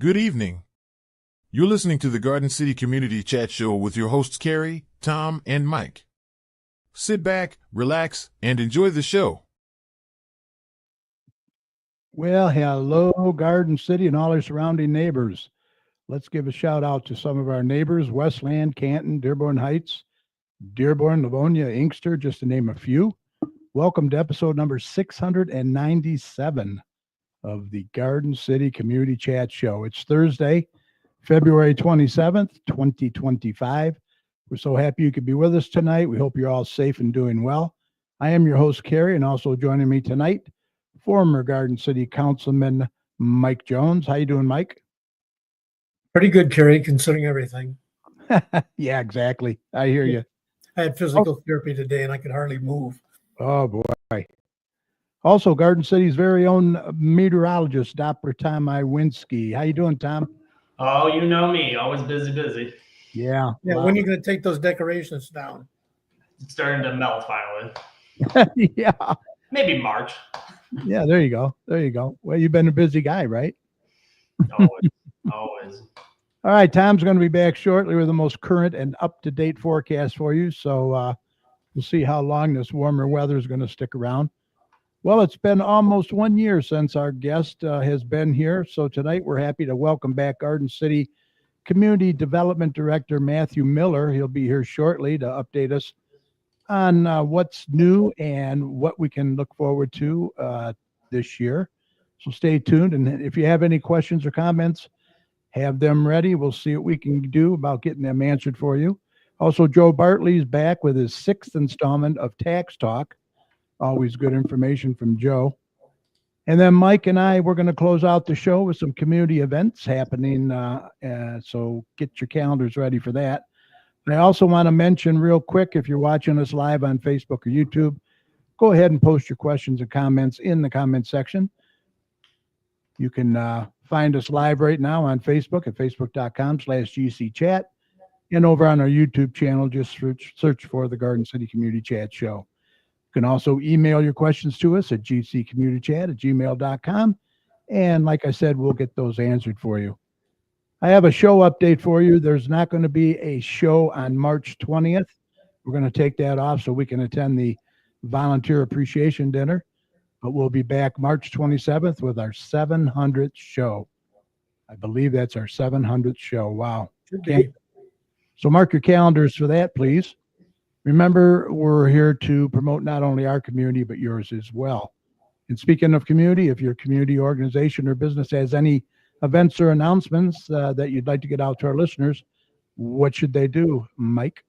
Good evening. You're listening to the Garden City Community Chat Show with your hosts Carrie, Tom, and Mike. Sit back, relax, and enjoy the show. Well, hello, Garden City and all our surrounding neighbors. Let's give a shout out to some of our neighbors: Westland, Canton, Dearborn Heights, Dearborn, Livonia, Inkster, just to name a few. Welcome to episode number 697 of the Garden City Community Chat Show. It's Thursday, February 27th, 2025. We're so happy you could be with us tonight. We hope you're all safe and doing well. I am your host, Carrie, and also joining me tonight, former Garden City Councilman Mike Jones. How you doing, Mike? Pretty good, Carrie, considering everything. Yeah, exactly. I hear you. I had physical therapy today and I could hardly move. Oh, boy. Also, Garden City's very own meteorologist, Dr. Tom Iwinski. How you doing, Tom? Oh, you know me, always busy. Yeah. Yeah, wow. when are you going to take those decorations down? It's starting to melt finally. Yeah. Maybe March. Yeah, there you go. There you go. Well, you've been a busy guy, right? Always. All right, Tom's going to be back shortly with the most current and up-to-date forecast for you. So we'll see how long this warmer weather is going to stick around. Well, it's been almost 1 year since our guest has been here. So tonight we're happy to welcome back Garden City Community Development Director Matthew Miller. He'll be here shortly to update us on what's new and what we can look forward to this year. So stay tuned. And if you have any questions or comments, have them ready. We'll see what we can do about getting them answered for you. Also, Joe Bartley's back with his 6th installment of Tax Talk. Always good information from Joe. And then Mike and I, we're going to close out the show with some community events happening. So get your calendars ready for that. And I also want to mention real quick, if you're watching us live on Facebook or YouTube, go ahead and post your questions and comments in the comment section. You can find us live right now on Facebook at facebook.com/GCChat. And over on our YouTube channel, just search for the Garden City Community Chat Show. You can also email your questions to us at gccommunitychat@gmail.com. And like I said, we'll get those answered for you. I have a show update for you. There's not going to be a show on March 20th. We're going to take that off so we can attend the Volunteer Appreciation Dinner. But we'll be back March 27th with our 700th show. I believe that's our 700th show. Wow. So mark your calendars for that, please. Remember, we're here to promote not only our community, but yours as well. And speaking of community, if your community organization or business has any events or announcements that you'd like to get out to our listeners, what should they do, Mike?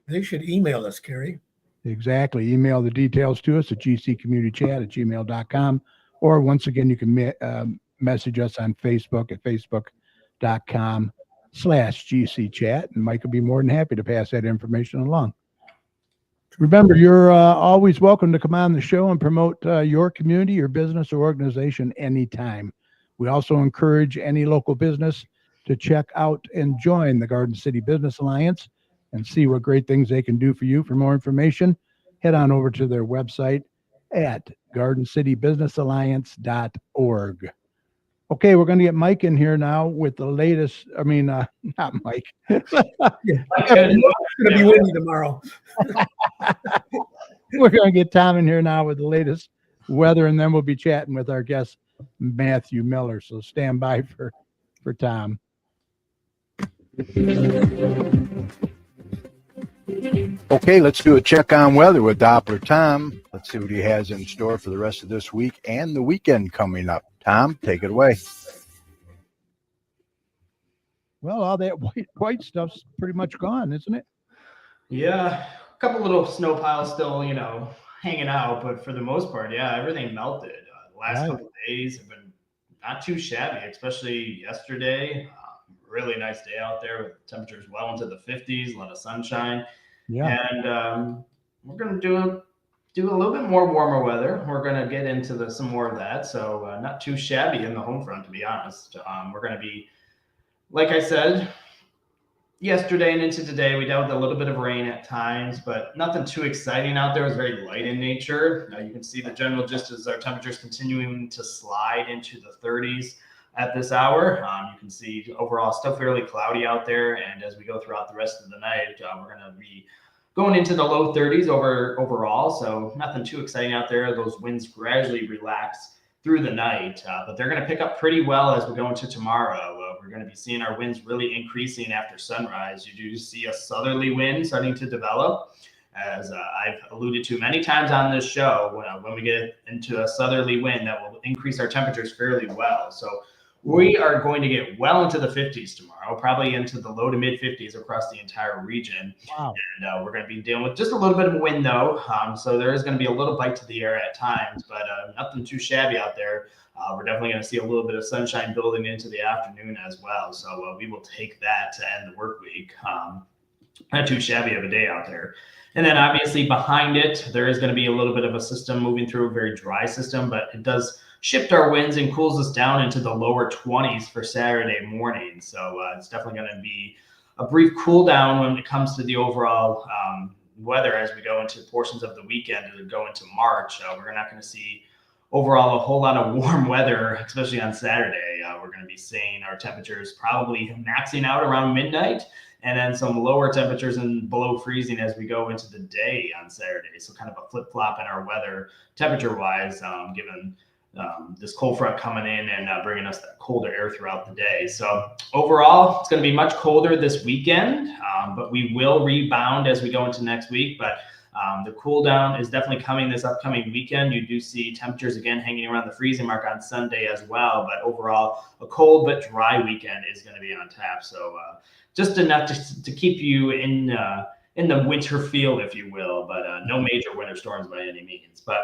They should email us, Carrie. Exactly. Email the details to us at gccommunitychat@gmail.com. Or once again, you can message us on Facebook at facebook.com/GCChat. And Mike will be more than happy to pass that information along. Remember, you're always welcome to come on the show and promote your community, your business, or organization anytime. We also encourage any local business to check out and join the Garden City Business Alliance and see what great things they can do for you. For more information, head on over to their website at gardencitybusinessalliance.org. Okay, we're going to get Mike in here now with the latest. I mean, not Mike. It's going to be windy tomorrow. We're going to get Tom in here now with the latest weather, and then we'll be chatting with our guest, Matthew Miller. So stand by for Tom. Okay, let's do a check on weather with Doppler Tom. Let's see what he has in store for the rest of this week and the weekend coming up. Tom, take it away. Well, all that white stuff's pretty much gone, isn't it? Yeah, a couple little snow piles still, hanging out, but for the most part, yeah, everything melted. The last couple of days have been not too shabby, especially yesterday. Really nice day out there with temperatures well into the 50s, a lot of sunshine. Yeah. And we're going to do a little bit more warmer weather. We're going to get into some more of that. So not too shabby in the home front, to be honest. We're going to be, like I said, yesterday and into today, we dealt with a little bit of rain at times, but nothing too exciting out there. It was very light in nature. Now you can see the general gist is our temperatures continuing to slide into the 30s. at this hour. You can see overall still fairly cloudy out there. And as we go throughout the rest of the night, we're going to be going into the low 30s overall. So nothing too exciting out there. Those winds gradually relax through the night, but they're going to pick up pretty well as we go into tomorrow. We're going to be seeing our winds really increasing after sunrise. You do see a southerly wind starting to develop. As I've alluded to many times on this show, when we get into a southerly wind, that will increase our temperatures fairly well. So we are going to get well into the 50s tomorrow, probably into the low to mid 50s across the entire region. Wow. And we're going to be dealing with just a little bit of a wind, though. So there is going to be a little bite to the air at times, but nothing too shabby out there. We're definitely going to see a little bit of sunshine building into the afternoon as well. So we will take that to end the work week. Not too shabby of a day out there. And then obviously behind it, there is going to be a little bit of a system moving through, a very dry system, but it does shift our winds and cools us down into the lower 20s for Saturday morning. So it's definitely going to be a brief cool down when it comes to the overall weather as we go into portions of the weekend and go into March. We're not going to see overall a whole lot of warm weather, especially on Saturday. We're going to be seeing our temperatures probably maxing out around midnight, and then some lower temperatures and below freezing as we go into the day on Saturday. So kind of a flip-flop in our weather temperature-wise, given this cold front coming in and bringing us that colder air throughout the day. So overall, it's going to be much colder this weekend, but we will rebound as we go into next week. But the cool down is definitely coming this upcoming weekend. You do see temperatures again hanging around the freezing mark on Sunday as well. But overall, a cold but dry weekend is going to be on tap. So just enough to keep you in the winter feel, if you will, but no major winter storms by any means. But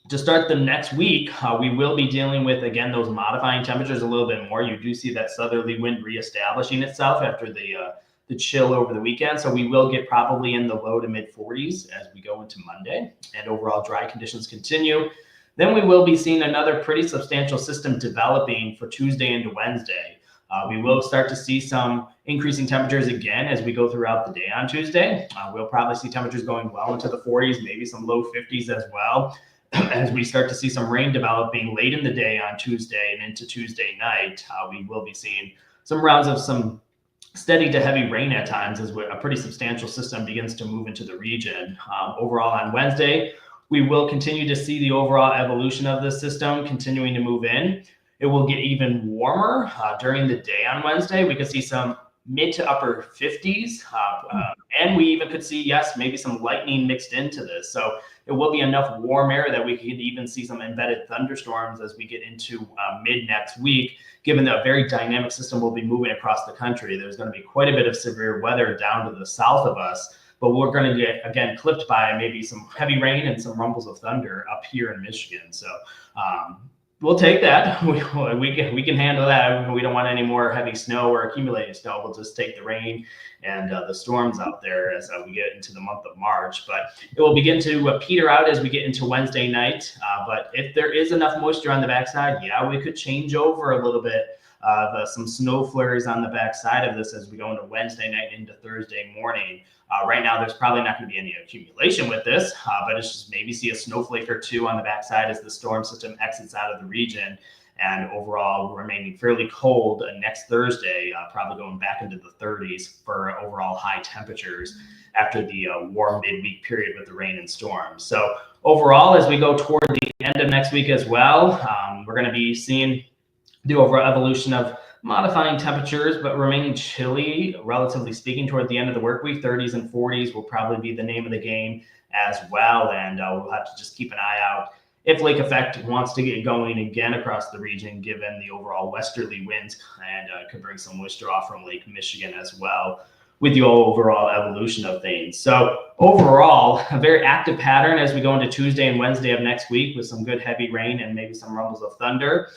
to start the next week, we will be dealing with, again, those modifying temperatures a little bit more. You do see that southerly wind reestablishing itself after the chill over the weekend. So we will get probably in the low to mid 40s as we go into Monday, and overall dry conditions continue. Then we will be seeing another pretty substantial system developing for Tuesday into Wednesday. We will start to see some increasing temperatures again as we go throughout the day on Tuesday. We'll probably see temperatures going well into the 40s, maybe some low 50s as well, as we start to see some rain developing late in the day on Tuesday and into Tuesday night. We will be seeing some rounds of some steady to heavy rain at times as a pretty substantial system begins to move into the region. Overall on Wednesday, we will continue to see the overall evolution of this system continuing to move in. It will get even warmer during the day on Wednesday. We could see some mid to upper 50s. And we even could see, yes, maybe some lightning mixed into this. So it will be enough warm air that we could even see some embedded thunderstorms as we get into mid next week, given that a very dynamic system will be moving across the country. There's going to be quite a bit of severe weather down to the south of us, but we're going to get, again, clipped by maybe some heavy rain and some rumbles of thunder up here in Michigan. So we'll take that. We can handle that. We don't want any more heavy snow or accumulating snow. We'll just take the rain and the storms out there as we get into the month of March. But it will begin to peter out as we get into Wednesday night. But if there is enough moisture on the backside, yeah, we could change over a little bit of some snow flurries on the backside of this as we go into Wednesday night into Thursday morning. Right now, there's probably not going to be any accumulation with this, but it's just maybe see a snowflake or two on the backside as the storm system exits out of the region, and overall remaining fairly cold next Thursday, probably going back into the 30s for overall high temperatures after the warm midweek period with the rain and storms. So overall, as we go toward the end of next week as well, we're going to be seeing the overall evolution of modifying temperatures, but remaining chilly, relatively speaking, toward the end of the work week. 30s and 40s will probably be the name of the game as well. And we'll have to just keep an eye out if lake effect wants to get going again across the region, given the overall westerly winds, and could bring some moisture off from Lake Michigan as well with the overall evolution of things. So overall, a very active pattern as we go into Tuesday and Wednesday of next week with some good heavy rain and maybe some rumbles of thunder.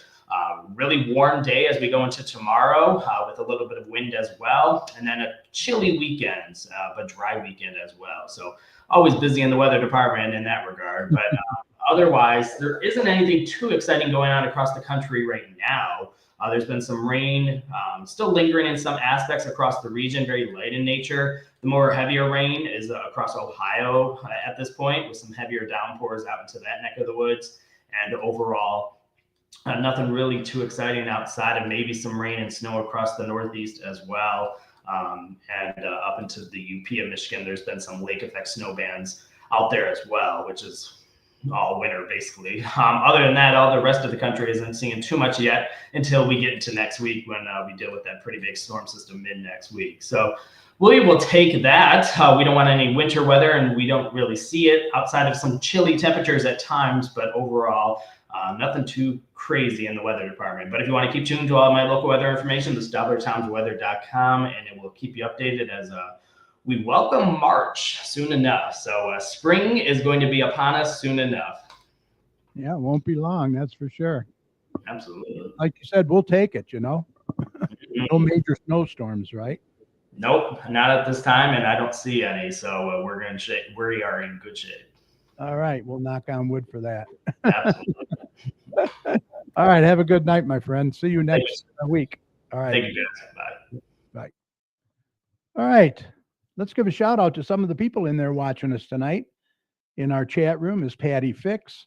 Really warm day as we go into tomorrow with a little bit of wind as well. And then a chilly weekend, but dry weekend as well. So always busy in the weather department in that regard. But otherwise, there isn't anything too exciting going on across the country right now. There's been some rain still lingering in some aspects across the region, very light in nature. The more heavier rain is across Ohio at this point, with some heavier downpours out into that neck of the woods. And overall, Nothing really too exciting outside of maybe some rain and snow across the Northeast as well. And up into the UP of Michigan, there's been some lake effect snow bands out there as well, which is all winter basically. Other than that, all the rest of the country isn't seeing too much yet until we get into next week when we deal with that pretty big storm system mid next week. So we will take that. We don't want any winter weather, and we don't really see it outside of some chilly temperatures at times, but overall, nothing too crazy in the weather department. But if you want to keep tuned to all my local weather information, it's DoublerTomsWeather.com, and it will keep you updated as we welcome March soon enough. So spring is going to be upon us soon enough. Yeah, it won't be long, that's for sure. Absolutely. Like you said, we'll take it, you know. No major snowstorms, right? Nope, not at this time, and I don't see any. So we are in good shape. All right, we'll knock on wood for that. Absolutely. All right, have a good night, my friend. See you next week. All right. Thank you, guys. Bye. All right. Let's give a shout out to some of the people in there watching us tonight. In our chat room is Patty Fix.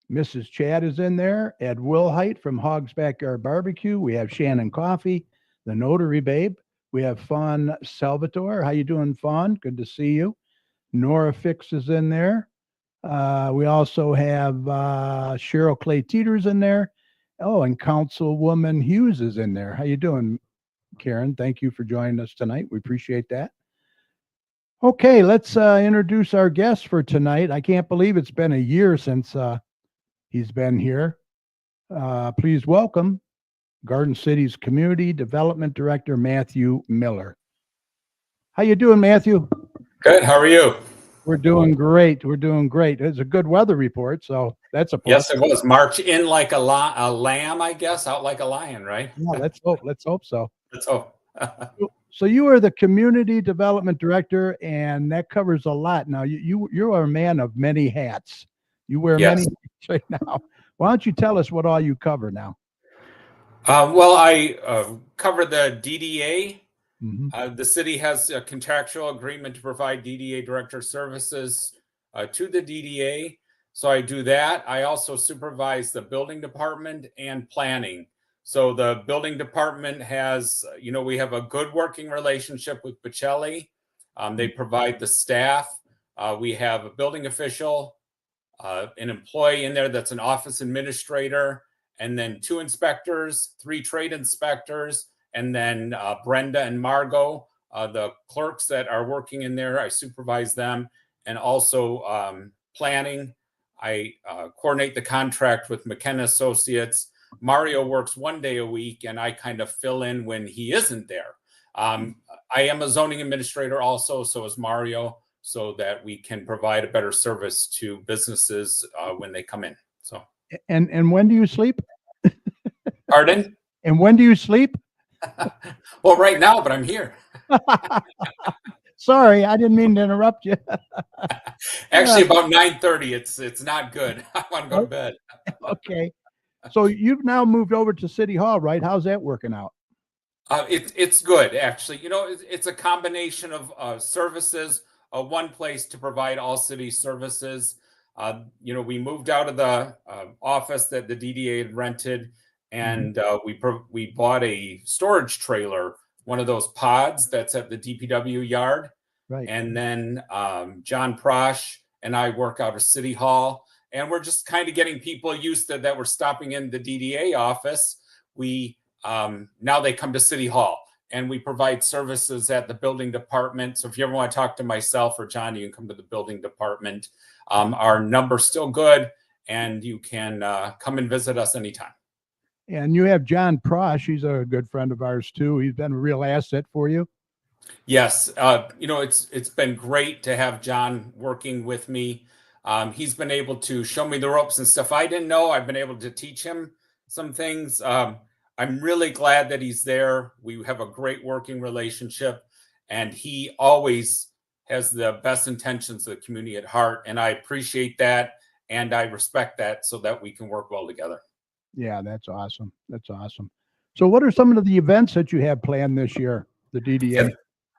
Mrs. Chad is in there. Ed Wilhite from Hog's Backyard Barbecue. We have Shannon Coffee, the Notary Babe. We have Fawn Salvatore. How you doing, Fawn? Good to see you. Nora Fix is in there. We also have Cheryl Clay Teeters in there. Oh, and Councilwoman Hughes is in there. How you doing, Karen? Thank you for joining us tonight. We appreciate that. Okay, let's introduce our guest for tonight. I can't believe it's been a year since he's been here. Please welcome Garden City's Community Development Director, Matthew Miller. How you doing, Matthew? Good. How are you? We're doing great. We're doing great. It's a good weather report, so that's a plus. Yes, it was. March in like a lamb, I guess, out like a lion, right? Yeah, let's hope. Let's hope so. Let's hope. So you are the Community Development Director, and that covers a lot. Now, you are a man of many hats. You wear many hats right now. Why don't you tell us what all you cover now? Well, I cover the DDA. Mm-hmm. The city has a contractual agreement to provide DDA director services to the DDA. So I do that. I also supervise the building department and planning. So the building department has, we have a good working relationship with Bocelli. They provide the staff. We have a building official, an employee in there that's an office administrator, and then 2 inspectors, 3 trade inspectors, and then Brenda and Margot, the clerks that are working in there. I supervise them, and also planning. I coordinate the contract with McKenna Associates. Mario works 1 day a week, and I kind of fill in when he isn't there. I am a zoning administrator also, so is Mario, so that we can provide a better service to businesses when they come in. So. And when do you sleep? Pardon? And when do you sleep? Well, right now, but I'm here. Sorry, I didn't mean to interrupt you. Actually, about 9:30. It's not good. I want to go to bed. Okay. So you've now moved over to City Hall, right? How's that working out? It's good, actually. It's a combination of services, one place to provide all city services. We moved out of the office that the DDA had rented, and we bought a storage trailer, one of those pods that's at the DPW yard. Right. And then John Prosh and I work out of City Hall, and we're just kind of getting people used to that. We're stopping in the DDA office. We now they come to City Hall, and we provide services at the building department. So if you ever want to talk to myself or John, you can come to the building department. Our number's still good, and you can come and visit us anytime. And you have John Prosh. He's a good friend of ours too. He's been a real asset for you. Yes. It's been great to have John working with me. He's been able to show me the ropes and stuff I didn't know. I've been able to teach him some things. I'm really glad that he's there. We have a great working relationship, and he always has the best intentions of the community at heart. And I appreciate that, and I respect that, so that we can work well together. Yeah, that's awesome. That's awesome. So what are some of the events that you have planned this year, the DDA?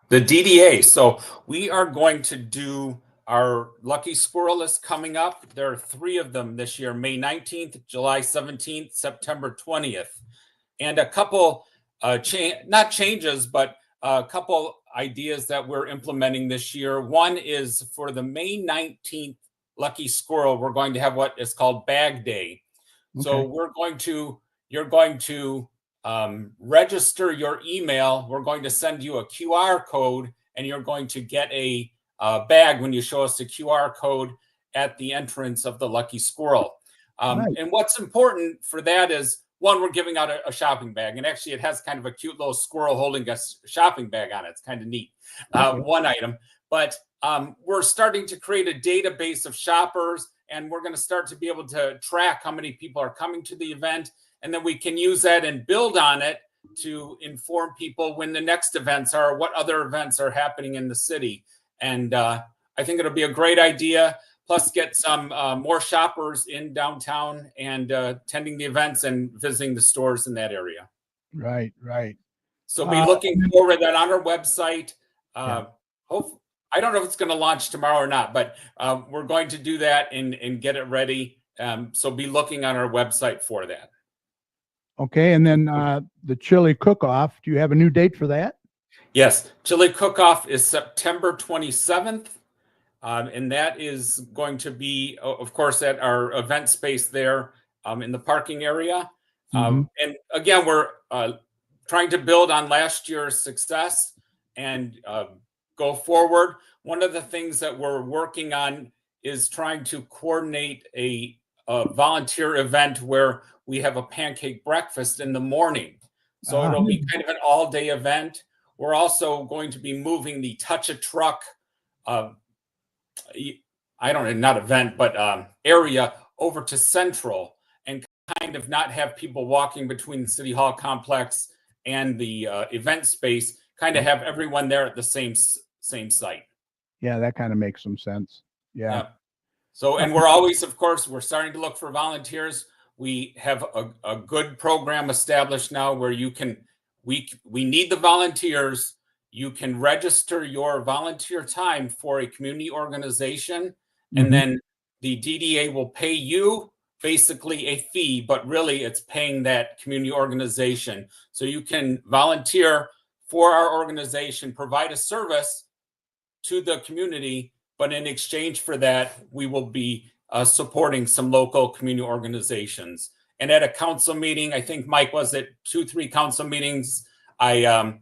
The DDA. So we are going to do our Lucky Squirrel is coming up. There are 3 of them this year: May 19th, July 17th, September 20th, and a couple not changes, but a couple ideas that we're implementing this year. One is for the May 19th Lucky Squirrel, we're going to have what is called Bag Day. So you're going to register your email. We're going to send you a QR code, and you're going to get a bag when you show us the QR code at the entrance of the Lucky Squirrel. Right. And what's important for that is, one, we're giving out a shopping bag, and actually it has kind of a cute little squirrel holding a shopping bag on it. It's kind of neat. One item, but we're starting to create a database of shoppers, and we're going to start to be able to track how many people are coming to the event, and then we can use that and build on it to inform people when the next events are, what other events are happening in the city. And I think it'll be a great idea. Plus, get some more shoppers in downtown and attending the events and visiting the stores in that area. Right, right. So be looking forward to that on our website. I don't know if it's going to launch tomorrow or not, but we're going to do that and get it ready. So be looking on our website for that. Okay, and then the chili cook-off. Do you have a new date for that? Yes, Chili Cook-Off is September 27th. And that is going to be, of course, at our event space there in the parking area. And again, we're trying to build on last year's success and go forward. One of the things that we're working on is trying to coordinate a volunteer event where we have a pancake breakfast in the morning. So it'll be kind of an all-day event. We're also going to be moving the Touch a Truck I don't know, not event, but area over to Central, and kind of not have people walking between the City Hall complex and the event space, kind of have everyone there at the same site. Yeah, that kind of makes some sense. Yeah. So, and we're always, of course, we're starting to look for volunteers. We have a good program established now where you can, we need the volunteers. You can register your volunteer time for a community organization, and then the DDA will pay you basically a fee, but really it's paying that community organization. So you can volunteer for our organization, provide a service to the community, but in exchange for that, we will be supporting some local community organizations. And at a council meeting, I think Mike was at 2-3 council meetings, I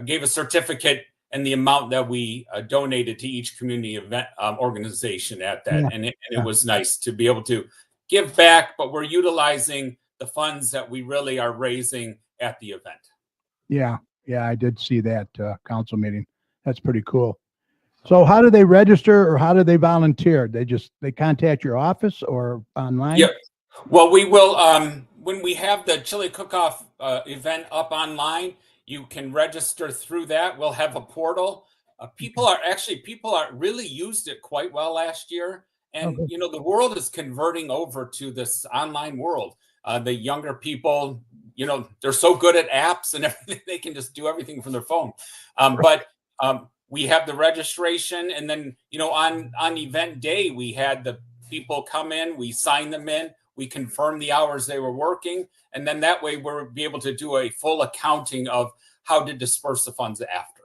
gave a certificate and the amount that we donated to each community event organization at that. And it was nice to be able to give back, but we're utilizing the funds that we really are raising at the event. Yeah, I did see that council meeting. That's pretty cool. So how do they register, or how do they volunteer? They contact your office or online? Yep. Well, we will, when we have the Chili Cook-Off event up online, you can register through that. We'll have a portal. People really used it quite well last year. And, you know, the world is converting over to this online world. The younger people, you know, they're so good at apps and everything, they can just do everything from their phone. But we have the registration, and then, you know, on event day, we had the people come in, we sign them in, we confirm the hours they were working, and then that way we'll be able to do a full accounting of how to disperse the funds after.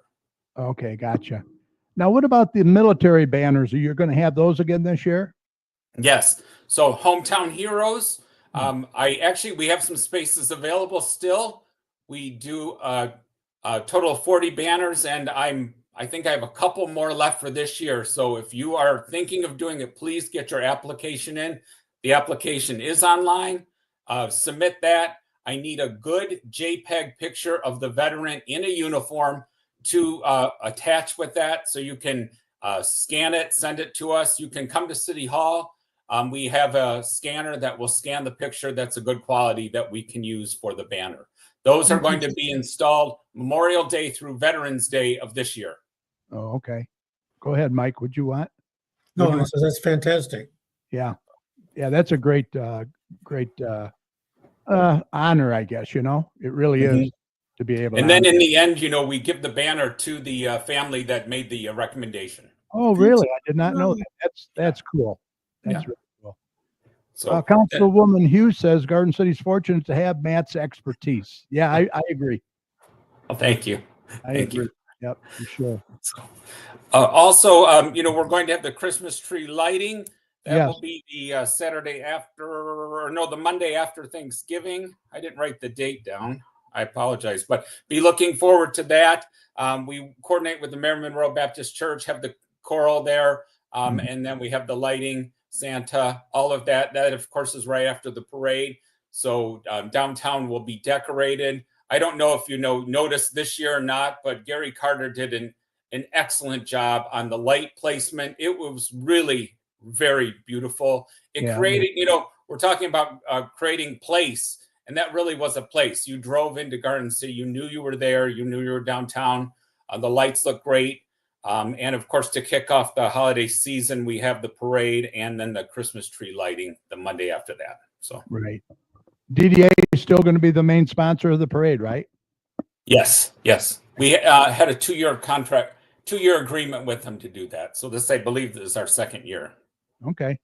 Okay, gotcha. Now, what about the military banners? Are you going to have those again this year? Yes. So Hometown Heroes, we have some spaces available still. We do a total of 40 banners, and I think I have a couple more left for this year. So if you are thinking of doing it, please get your application in. The application is online. Submit that. I need a good JPEG picture of the veteran in a uniform to attach with that. So you can scan it, send it to us. You can come to City Hall. We have a scanner that will scan the picture that's a good quality that we can use for the banner. Those are going to be installed Memorial Day through Veterans Day of this year. Oh, okay. Go ahead, Mike. What'd you want? No, that's fantastic. Yeah, that's a great honor, I guess. You know, it really is to be able. And then in the end, you know, we give the banner to the family that made the recommendation. Oh, really? I did not know that. That's cool. That's Yeah. really cool. So Councilwoman Hughes says Garden City's fortunate to have Matt's expertise. Yeah, I agree. well, thank you. I Thank agree. you. Yep, for sure. So, also, we're going to have the Christmas tree lighting. That Yes. will be the Saturday after, or no, the Monday after Thanksgiving. I didn't write the date down. I apologize, but be looking forward to that. We coordinate with the Mary Monroe Baptist Church, have the choral there, and then we have the lighting, Santa, all of that. That, of course, is right after the parade. So downtown will be decorated. I don't know if you noticed this year or not, but Gary Carter did an excellent job on the light placement. It was really very beautiful. It created, we're talking about creating place, and that really was a place. You drove into Garden City, you knew you were there, you knew you were downtown. The lights look great. And of course, to kick off the holiday season, we have the parade and then the Christmas tree lighting the Monday after that. So, Right. DDA is still going to be the main sponsor of the parade, right? yes. We had a 2-year contract, 2-year agreement with them to do that. So this, I believe, is our 2nd year. Okay.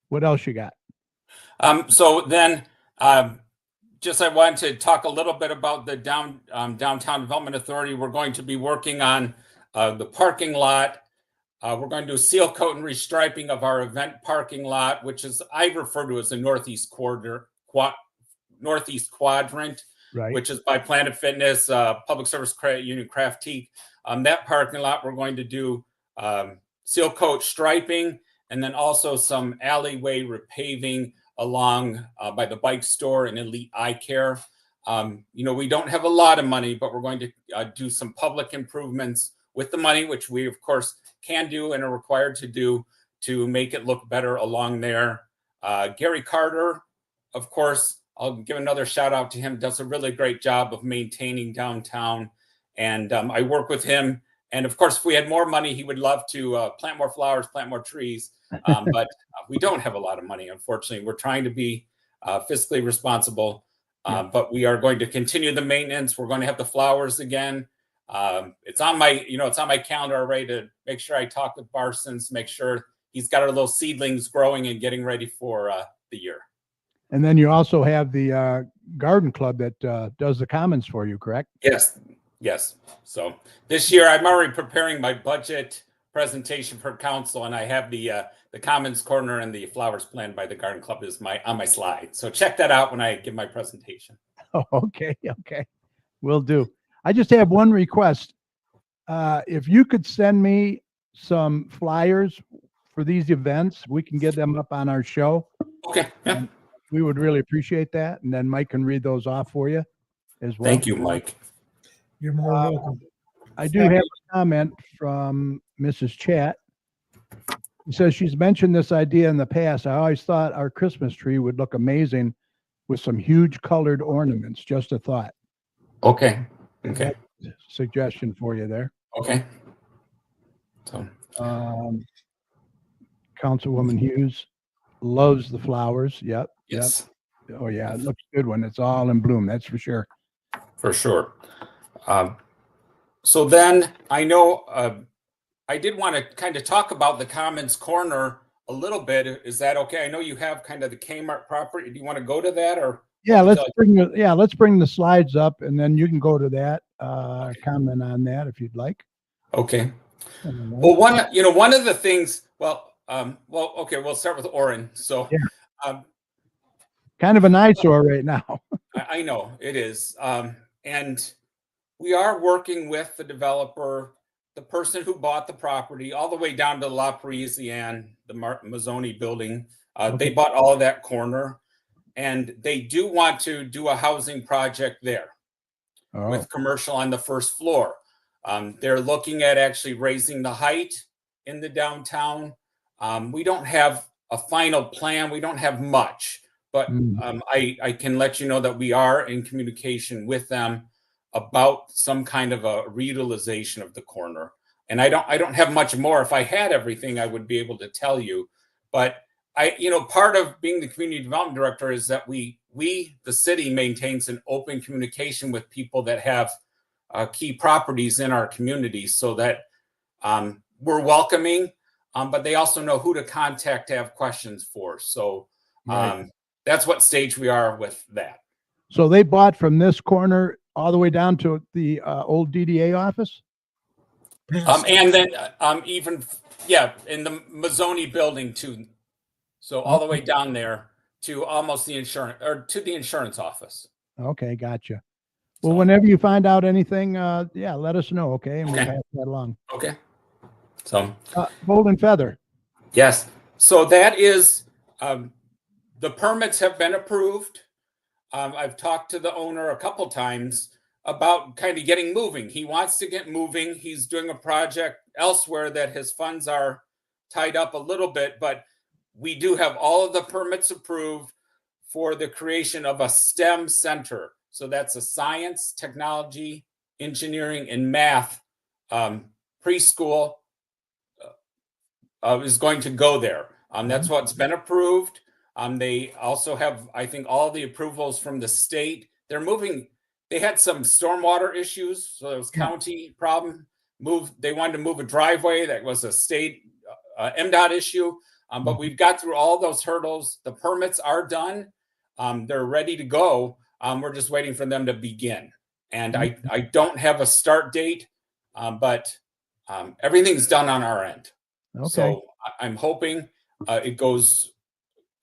What else you got? So then, just I wanted to talk a little bit about the Downtown Development Authority. We're going to be working on the parking lot. We're going to do a seal coat and restriping of our event parking lot, which is I refer to as the northeast quadrant, Right. which is by Planet Fitness, Public Service Credit Union, Craftique. That parking lot, we're going to do seal coat striping, and then also some alleyway repaving along by the bike store and Elite Eye Care. We don't have a lot of money, but we're going to do some public improvements with the money, which we, of course, can do and are required to do to make it look better along there. Gary Carter, of course, I'll give another shout out to him, does a really great job of maintaining downtown. And I work with him. And of course, if we had more money, he would love to plant more flowers, plant more trees. But we don't have a lot of money, unfortunately. We're trying to be fiscally responsible, but we are going to continue the maintenance. We're going to have the flowers again. It's on my calendar already to make sure I talk with Barsons, make sure he's got our little seedlings growing and getting ready for the year. And then you also have the garden club that does the commons for you, correct? Yes. So this year I'm already preparing my budget presentation for council, and I have the commons corner and the flowers planned by the garden club is on my slide. So check that out when I give my presentation. Oh, okay. Will do. I just have one request. If you could send me some flyers for these events, we can get them up on our show. Okay. Yeah. We would really appreciate that. And then Mike can read those off for you as well. Thank you, Mike. You're more welcome. I do have a comment from Mrs. Chat. She says she's mentioned this idea in the past. I always thought our Christmas tree would look amazing with some huge colored ornaments. Just a thought. Okay. Suggestion for you there. Okay. So Councilwoman Hughes loves the flowers. Yep. yes. Yep. Oh yeah, it looks good when it's all in bloom. That's for sure. For sure. So then I know I did want to kind of talk about the Commons Corner a little bit. Is that okay? I know you have kind of the Kmart property. Do you want to go to that or? Yeah, let's bring the slides up, and then you can go to that. Comment on that if you'd like. Okay. Well, one of the things. Okay. We'll start with Orrin. So, yeah. Kind of an eyesore right now. I know it is, and we are working with the developer, the person who bought the property, all the way down to La Parisienne, the Mazzoni building. They bought all of that corner. And they do want to do a housing project there with commercial on the first floor. They're looking at actually raising the height in the downtown. We don't have a final plan. We don't have much, but I can let you know that we are in communication with them about some kind of a reutilization of the corner. And I don't have much more. If I had everything, I would be able to tell you. But part of being the community development director is that we, the city, maintains an open communication with people that have key properties in our community so that we're welcoming, but they also know who to contact to have questions for. So Right. that's what stage we are with that. So they bought from this corner all the way down to the old DDA office? And then even, yeah, in the Mazzoni building too. So all the way down there to almost the insurance, or to the insurance office. Okay, gotcha. Well, So- whenever you find out anything, yeah, let us know, okay? And we'll Okay. pass that along. Okay. So, Golden Feather. yes. So that is, the permits have been approved. I've talked to the owner a couple times about kind of getting moving. He wants to get moving. He's doing a project elsewhere that his funds are tied up a little bit, but we do have all of the permits approved for the creation of a STEM center. So that's a science, technology, engineering, and math preschool is going to go there. That's what's been approved. They also have, I think, all the approvals from the state. They're moving. They had some stormwater issues, so it was county problem. They wanted to move a driveway that was a state MDOT issue. But we've got through all those hurdles. The permits are done. They're ready to go. We're just waiting for them to begin. And I don't have a start date, but everything's done on our end. Okay. So I'm hoping it goes,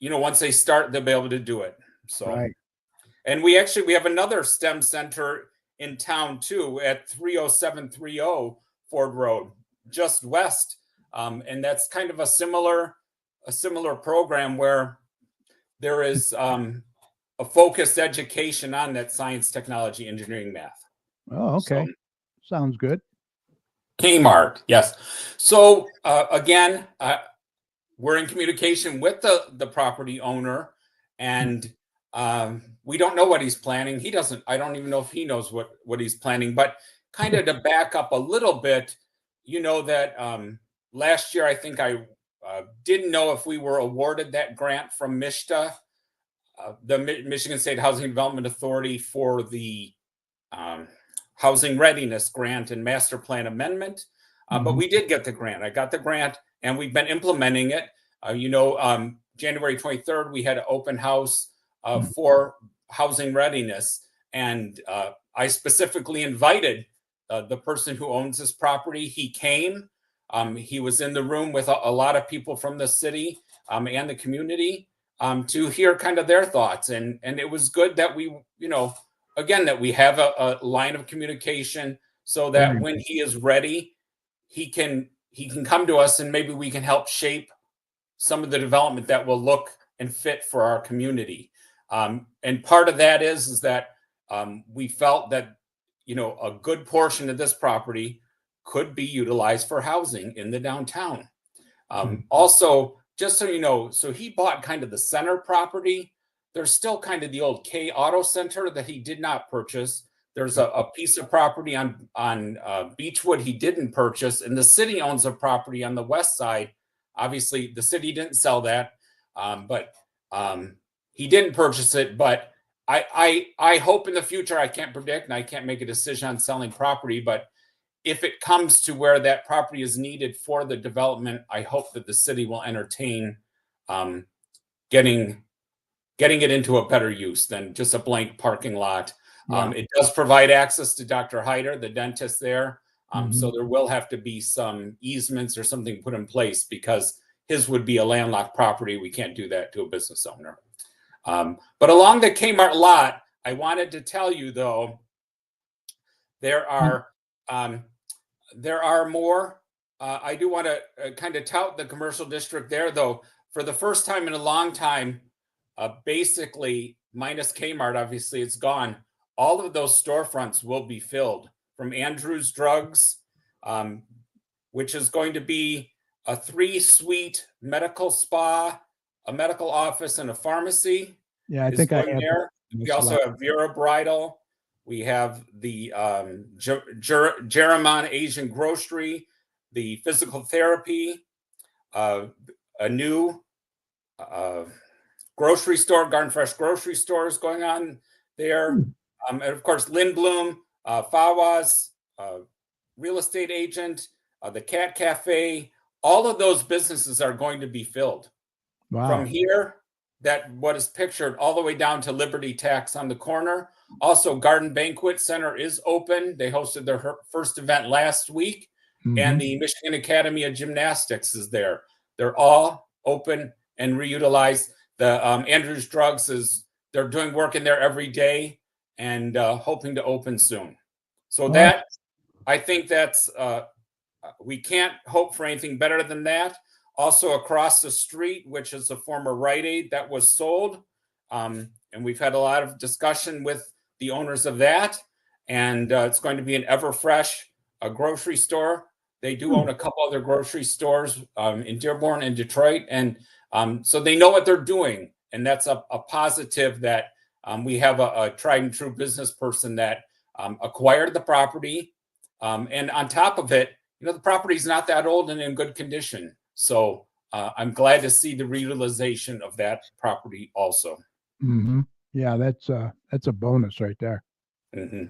once they start, they'll be able to do it. So, Right. and we have another STEM center in town too at 30730 Ford Road, just west. And that's kind of a similar program where there is a focused education on that science, technology, engineering, math. Oh, okay. So, Sounds good. Kmart, yes. So again, we're in communication with the property owner, and we don't know what he's planning. He doesn't. I don't even know if he knows what he's planning. But kind of to back up a little bit, that last year I think I didn't know if we were awarded that grant from MISTA, the Michigan State Housing Development Authority, for the Housing Readiness Grant and Master Plan Amendment. But we did get the grant. I got the grant, and we've been implementing it. January 23rd, we had an open house for housing readiness. And I specifically invited the person who owns this property. He came. He was in the room with a lot of people from the city and the community to hear kind of their thoughts. And it was good that we, again, that we have a line of communication so that when he is ready, he can come to us, and maybe we can help shape some of the development that will look and fit for our community. And part of that is that we felt that, a good portion of this property could be utilized for housing in the downtown. Also, just so you know, so he bought kind of the center property. There's still kind of the old K Auto Center that he did not purchase. There's a piece of property on Beechwood he didn't purchase, and the city owns a property on the west side. Obviously, the city didn't sell that, but he didn't purchase it. But I hope in the future, I can't predict, and I can't make a decision on selling property, but if it comes to where that property is needed for the development, I hope that the city will entertain getting it into a better use than just a blank parking lot. It does provide access to Dr. Hyder, the dentist there. So there will have to be some easements or something put in place, because his would be a landlocked property. We can't do that to a business owner. But along the Kmart lot, I wanted to tell you, though, there are more. I do want to kind of tout the commercial district there, though. For the first time in a long time, basically, minus Kmart, obviously, it's gone. All of those storefronts will be filled, from Andrew's Drugs, which is going to be a 3-suite medical spa, a medical office, and a pharmacy. Yeah, I think I have. there. We also have Vera Bridal. We have the Jereman Asian Grocery, the physical therapy, a new grocery store, Garden Fresh grocery store is going on there. And of course, Lindblom, Fawaz, real estate agent, the Cat Cafe, all of those businesses are going to be filled. Wow. From here, that what is pictured all the way down to Liberty Tax on the corner. Also, Garden Banquet Center is open. They hosted their first event last week, Mhm. and the Michigan Academy of Gymnastics is there. They're all open and reutilized. The Andrews Drugs they're doing work in there every day and hoping to open soon. So that, I think that's, we can't hope for anything better than that. Also across the street, which is a former Rite Aid that was sold. And we've had a lot of discussion with the owners of that. And it's going to be an Everfresh, a grocery store. They do own a couple other grocery stores in Dearborn and Detroit. And so they know what they're doing. And that's a positive that we have a tried and true business person that acquired the property. And on top of it, the property is not that old and in good condition. So I'm glad to see the reutilization of that property also. Mm-hmm. Yeah, that's a bonus right there. Mm-hmm.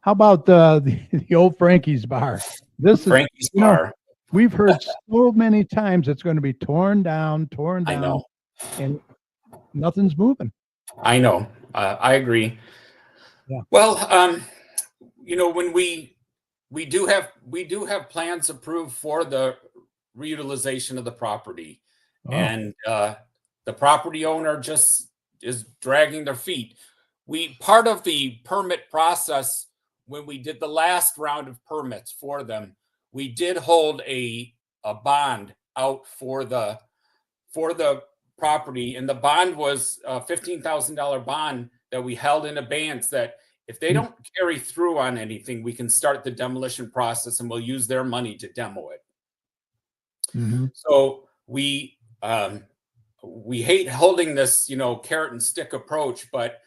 How about the old Frankie's Bar? This is Frankie's Bar. We've heard so many times it's going to be torn down, I know. and nothing's moving. I know. I agree. Yeah. Well, when we do have plans approved for the reutilization of the property, and the property owner just is dragging their feet. Part of the permit process, when we did the last round of permits for them, we did hold a bond out for the property, and the bond was a $15,000 bond that we held in abeyance that if they don't carry through on anything, we can start the demolition process and we'll use their money to demo it. Mm-hmm. So we hate holding this, carrot and stick approach, but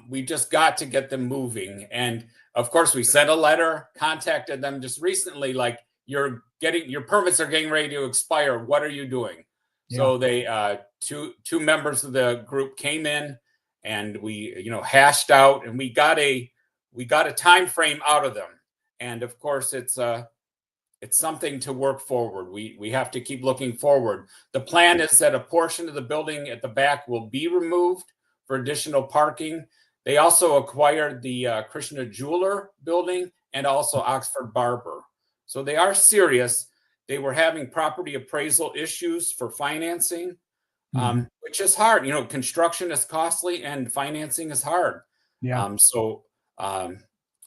we just got to get them moving. And of course, we sent a letter, contacted them just recently, like your permits are getting ready to expire. What are you doing? Yeah. So they two members of the group came in and we hashed out and we got a time frame out of them. And of course, it's something to work forward. We have to keep looking forward. The plan is that a portion of the building at the back will be removed for additional parking. They also acquired the Krishna Jeweler building and also Oxford Barber. So they are serious. They were having property appraisal issues for financing, which is hard. Construction is costly and financing is hard. Yeah. And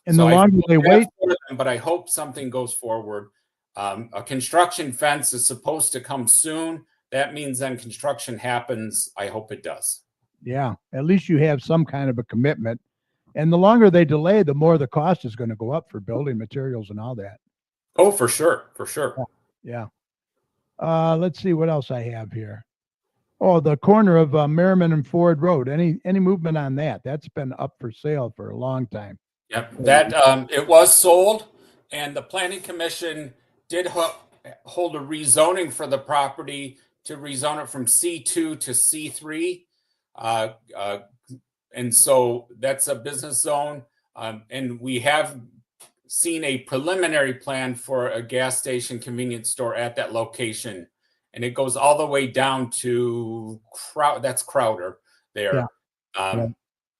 the longer they wait, but I hope something goes forward. A construction fence is supposed to come soon. That means then construction happens. I hope it does. Yeah, at least you have some kind of a commitment. And the longer they delay, the more the cost is going to go up for building materials and all that. Oh, for sure. Yeah. Let's see what else I have here. Oh, the corner of Merriman and Ford Road. Any movement on that? That's been up for sale for a long time. Yep, that it was sold, and the Planning Commission did hold a rezoning for the property to rezone it from C2 to C3. And so that's a business zone. And we have seen a preliminary plan for a gas station convenience store at that location. And it goes all the way down to Crowder there. Yeah.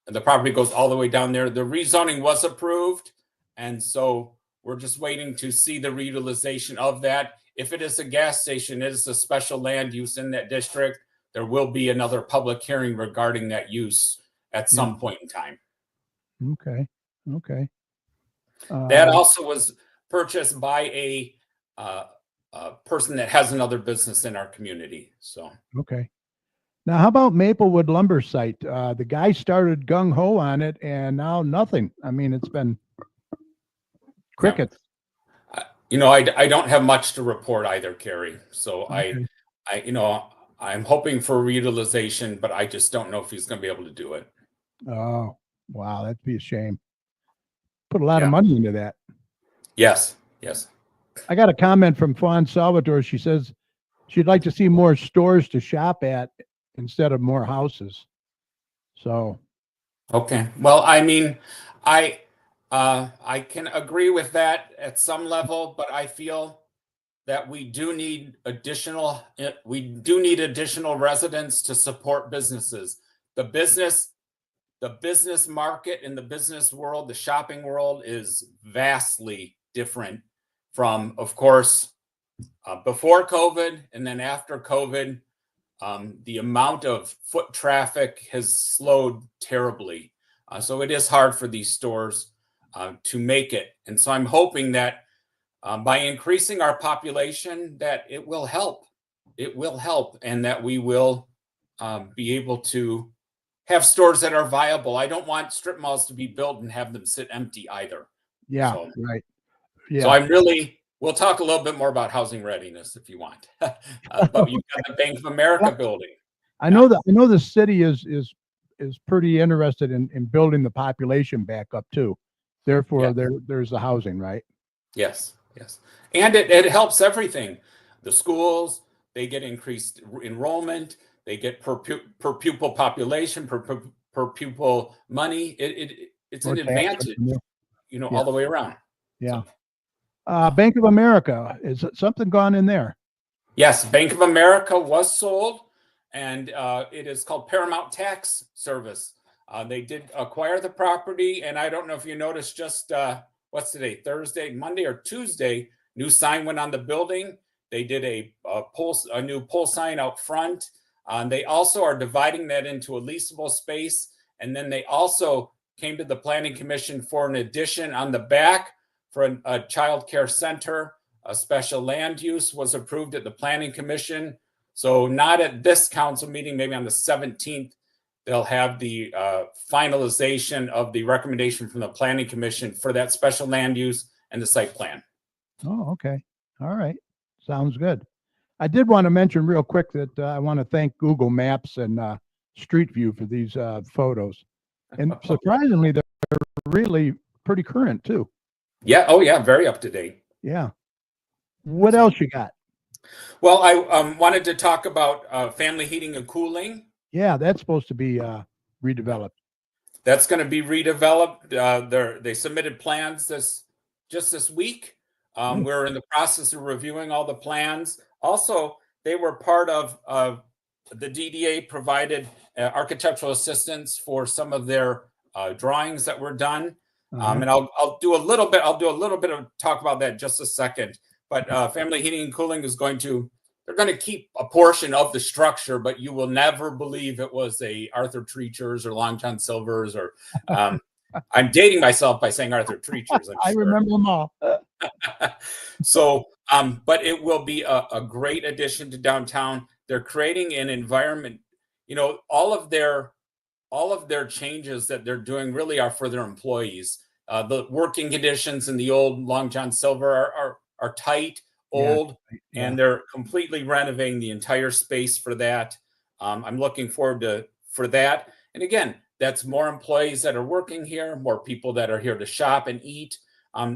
And the property goes all the way down there. The rezoning was approved. And so we're just waiting to see the reutilization of that. If it is a gas station, it is a special land use in that district. There will be another public hearing regarding that use at some point in time. Okay. That also was purchased by a person that has another business in our community. So okay. Now, how about Maplewood Lumber Site? The guy started gung ho on it, and now nothing. I mean, it's been crickets. I don't have much to report either, Carrie. So okay. I'm hoping for reutilization, but I just don't know if he's going to be able to do it. Oh, wow. That'd be a shame. Put a lot of money into that. Yes. I got a comment from Fawn Salvatore. She says she'd like to see more stores to shop at instead of more houses. So. Okay. Well, I mean, I can agree with that at some level, but I feel that we do need additional residents to support businesses. The business market in the business world, the shopping world, is vastly different from, of course, before COVID and then after COVID. The amount of foot traffic has slowed terribly. So it is hard for these stores to make it. And so I'm hoping that by increasing our population, that it will help. It will help, and that we will be able to have stores that are viable. I don't want strip malls to be built and have them sit empty either. Yeah, So, right. Yeah. So we'll talk a little bit more about housing readiness if you want. But you've got the Bank of America building. I know the city is pretty interested in building the population back up too. Therefore, there's the housing, right? Yes. And it helps everything. The schools, they get increased enrollment, they get per pupil population, per pupil money. It's an advantage, all the way around. Yeah. Bank of America, is something gone in there? Yes, Bank of America was sold, and it is called Paramount Tax Service. They did acquire the property, and I don't know if you noticed, just what's today, Thursday, Monday, or Tuesday, new sign went on the building. They did a new pole sign out front. They also are dividing that into a leasable space, and then they also came to the Planning Commission for an addition on the back for a child care center. A special land use was approved at the Planning Commission. So not at this council meeting, maybe on the 17th, they'll have the finalization of the recommendation from the Planning Commission for that special land use and the site plan. Oh, okay. All right. Sounds good. I did want to mention real quick that I want to thank Google Maps and Street View for these photos. And surprisingly, they're really pretty current too. Yeah. Oh, yeah. Very up to date. Yeah. What else you got? Well, I wanted to talk about family heating and cooling. Yeah, that's supposed to be redeveloped. That's going to be redeveloped. They submitted plans this week. We're in the process of reviewing all the plans. Also, they were part of the DDA provided architectural assistance for some of their drawings that were done. And I'll do a little bit of talk about that in just a second. But family heating and cooling is they're going to keep a portion of the structure, but you will never believe it was a Arthur Treacher's or Long John Silver's or I'm dating myself by saying Arthur Treacher's. I remember them all. So, but it will be a great addition to downtown. They're creating an environment, all of their changes that they're doing really are for their employees. The working conditions in the old Long John Silver are tight, old, and they're completely renovating the entire space for that. I'm looking forward for that. And again, that's more employees that are working here, more people that are here to shop and eat.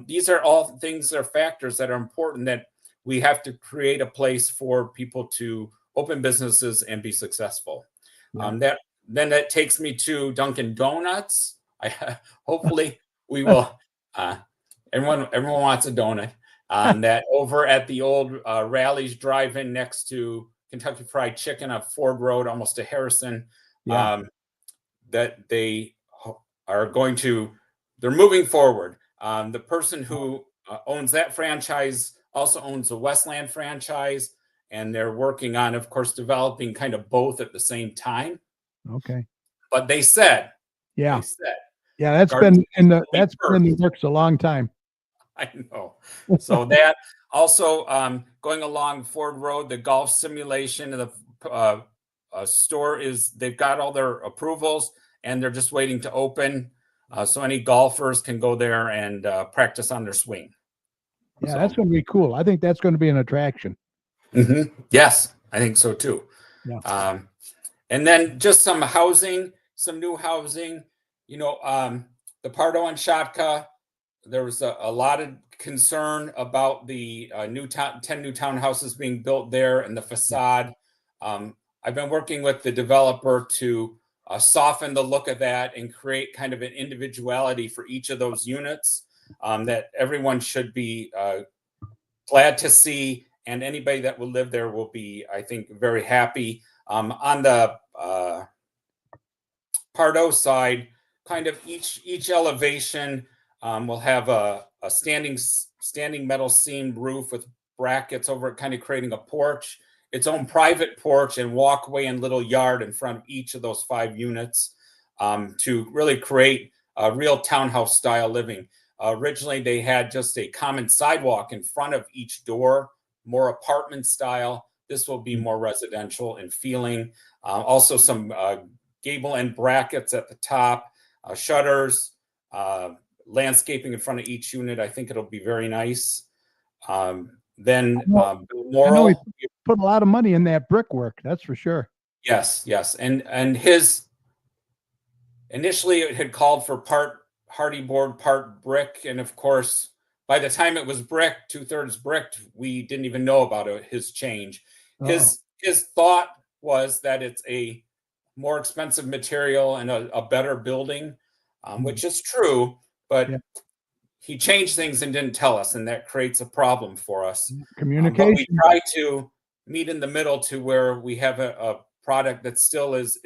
These are all things that are factors that are important, that we have to create a place for people to open businesses and be successful. That takes me to Dunkin' Donuts. Hopefully we will. Everyone wants a donut. That over at the old Rally's Drive-In next to Kentucky Fried Chicken on Ford Road, almost to Harrison. That they are they're moving forward. The person who owns that franchise also owns the Westland franchise, and they're working on, of course, developing kind of both at the same time. Okay. But they said, that's been in the works a long time. I know. So that also going along Ford Road, the golf simulation of the store they've got all their approvals and they're just waiting to open. So any golfers can go there and practice on their swing. Yeah, that's going to be cool. I think that's going to be an attraction. Mm-hmm. Yes, I think so too. Yeah. And then just some new housing, the Pardo and Shatka, there was a lot of concern about the 10 new townhouses being built there and the facade. I've been working with the developer to soften the look of that and create kind of an individuality for each of those units that everyone should be glad to see and anybody that will live there will be, I think, very happy. On the Pardo side, kind of each elevation will have a standing metal seamed roof with brackets over it, kind of creating a porch, its own private porch and walkway and little yard in front of each of those 5 units to really create a real townhouse style living. Originally, they had just a common sidewalk in front of each door, more apartment style. This will be more residential in feeling. Also some gable end brackets at the top, shutters, landscaping in front of each unit. I think it'll be very nice. Then I know he put a lot of money in that brickwork, that's for sure. Yes. And his initially it had called for part hardy board, part brick. And of course, by the time it was brick, 2/3 bricked, we didn't even know about his change. His thought was that it's a more expensive material and a better building, which is true, but he changed things and didn't tell us, and that creates a problem for us. Communication. But we try to meet in the middle to where we have a product that still is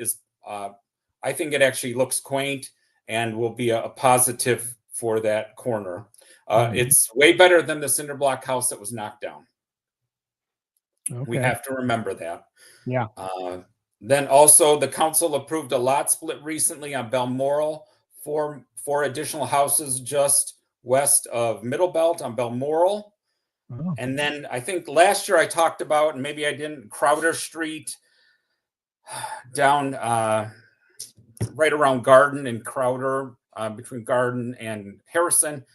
I think it actually looks quaint and will be a positive for that corner. It's way better than the cinder block house that was knocked down. Okay. We have to remember that. Yeah. Then also the council approved a lot split recently on Balmoral for 4 additional houses just west of Middlebelt on Balmoral. Oh. And then I think last year I talked about, and maybe I didn't, Crowder Street down right around Garden and Crowder, between Garden and Harrison.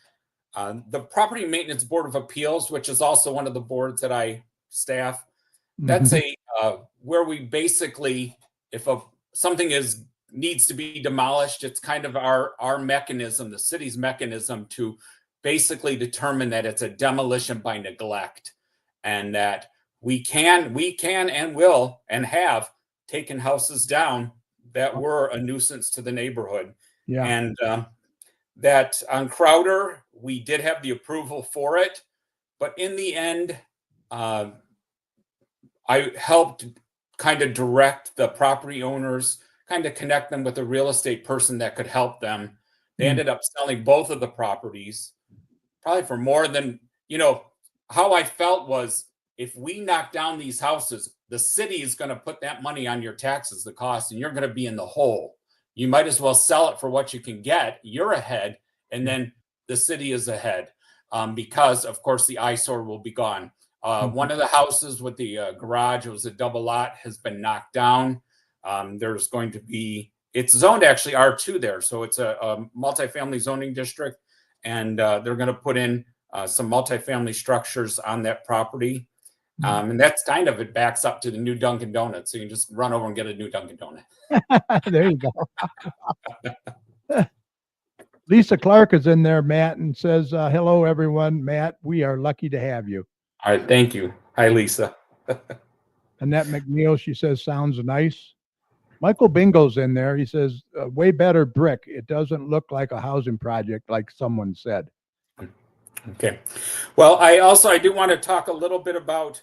The Property Maintenance Board of Appeals, which is also one of the boards that I staff, that's where we basically, if something needs to be demolished, it's kind of our mechanism, the city's mechanism to basically determine that it's a demolition by neglect, and that we can and will and have taken houses down that were a nuisance to the neighborhood. Yeah. And that on Crowder, we did have the approval for it, but in the end, I helped kind of direct the property owners, kind of connect them with a real estate person that could help them. They ended up selling both of the properties, probably for more than, how I felt was, if we knock down these houses, the city is going to put that money on your taxes, the cost, and you're going to be in the hole. You might as well sell it for what you can get. You're ahead, and then the city is ahead, because, of course, the eyesore will be gone. One of the houses with the garage, it was a double lot, has been knocked down. There's going to be, it's zoned actually R2 there. So it's a multifamily zoning district, and they're going to put in some multifamily structures on that property. And that's kind of, it backs up to the new Dunkin' Donuts. So you can just run over and get a new Dunkin' Donut. There you go. Lisa Clark is in there, Matt, and says, hello, everyone. Matt, we are lucky to have you. All right. Thank you. Hi, Lisa. Annette McNeil, she says, sounds nice. Michael Bingo's in there. He says, way better brick. It doesn't look like a housing project, like someone said. Okay. Well, I do want to talk a little bit about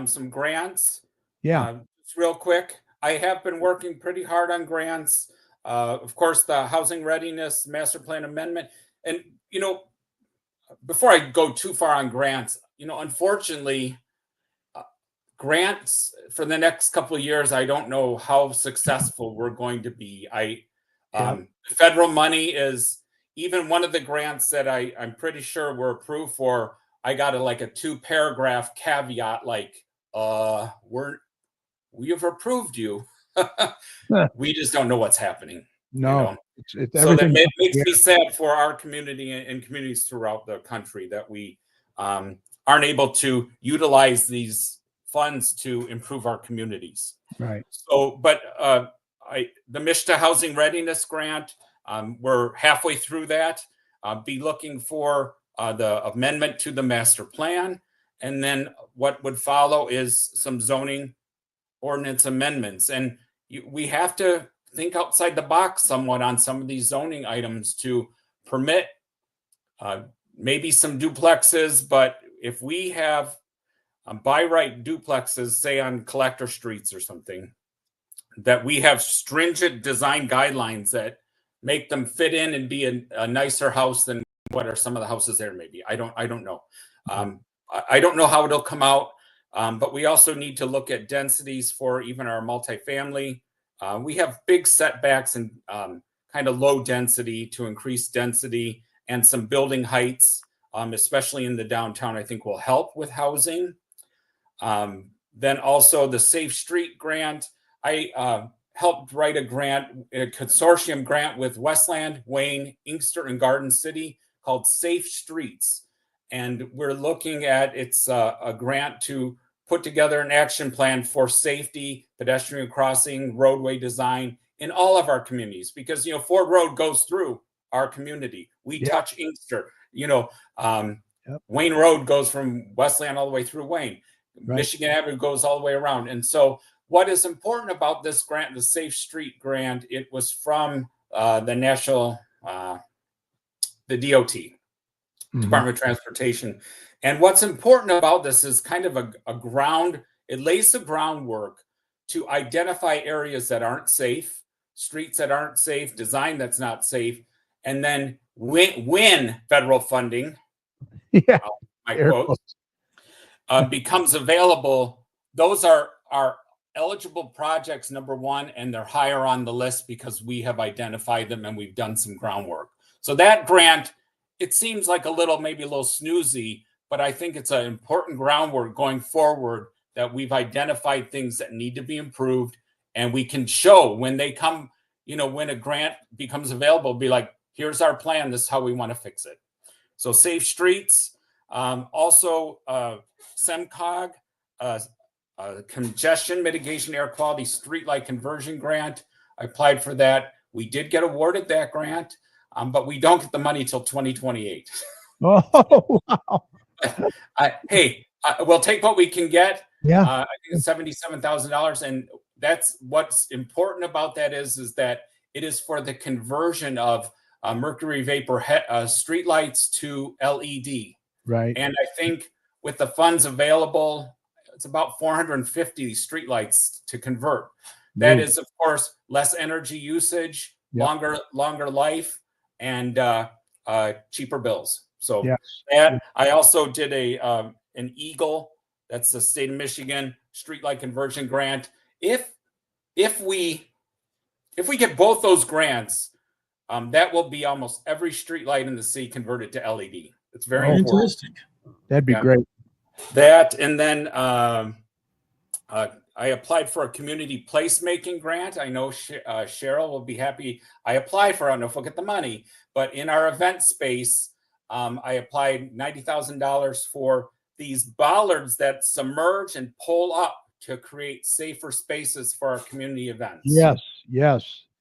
some grants. Yeah. Just real quick. I have been working pretty hard on grants. Of course, the Housing Readiness Master Plan Amendment. And, before I go too far on grants, unfortunately, grants for the next couple of years, I don't know how successful we're going to be. Federal money is, even one of the grants that I'm pretty sure we're approved for, I got a 2-paragraph caveat, like, we have approved you. We just don't know what's happening. No. It's so that makes me sad for our community and communities throughout the country that we aren't able to utilize these funds to improve our communities. Right. So, but the Mishta Housing Readiness Grant, we're halfway through that. Be looking for the amendment to the master plan. And then what would follow is some zoning ordinance amendments. And we have to think outside the box somewhat on some of these zoning items to permit maybe some duplexes. But if we have by right duplexes, say on collector streets or something, that we have stringent design guidelines that make them fit in and be a nicer house than what are some of the houses there maybe. I don't know. I don't know how it'll come out, but we also need to look at densities for even our multifamily. We have big setbacks and kind of low density to increase density, and some building heights, especially in the downtown, I think will help with housing. Then also the Safe Street grant. I helped write a consortium grant with Westland, Wayne, Inkster, and Garden City called Safe Streets. And we're looking at, it's a grant to put together an action plan for safety, pedestrian crossing, roadway design in all of our communities. Because, Ford Road goes through our community. We touch Inkster. Wayne Road goes from Westland all the way through Wayne. Right. Michigan Avenue goes all the way around. And so what is important about this grant, the Safe Street grant, it was from the national, the DOT, Department of Transportation. And what's important about this is kind of it lays the groundwork to identify areas that aren't safe, streets that aren't safe, design that's not safe. And then when federal funding, my quote, becomes available, those are eligible projects, number one, and they're higher on the list because we have identified them and we've done some groundwork. So that grant, it seems like maybe a little snoozy, but I think it's an important groundwork going forward that we've identified things that need to be improved, and we can show when they come, when a grant becomes available, be like, here's our plan, this is how we want to fix it. So Safe Streets, also SEMCOG, Congestion Mitigation Air Quality Streetlight Conversion Grant. I applied for that. We did get awarded that grant, but we don't get the money till 2028. Oh, wow. We'll take what we can get. Yeah. I think it's $77,000. And that's what's important about that is that it is for the conversion of mercury vapor streetlights to LED. Right. And I think with the funds available, it's about 450 streetlights to convert. That is, of course, less energy usage, longer life, and cheaper bills. So that I also did an EAGLE, that's the state of Michigan streetlight conversion grant. If we get both those grants, that will be almost every streetlight in the city converted to LED. It's very important. That'd be great. That, and then I applied for a community placemaking grant. I know Cheryl will be happy. I applied for, I don't know if we'll get the money, but in our event space, I applied $90,000 for these bollards that submerge and pull up to create safer spaces for our community events. Yes,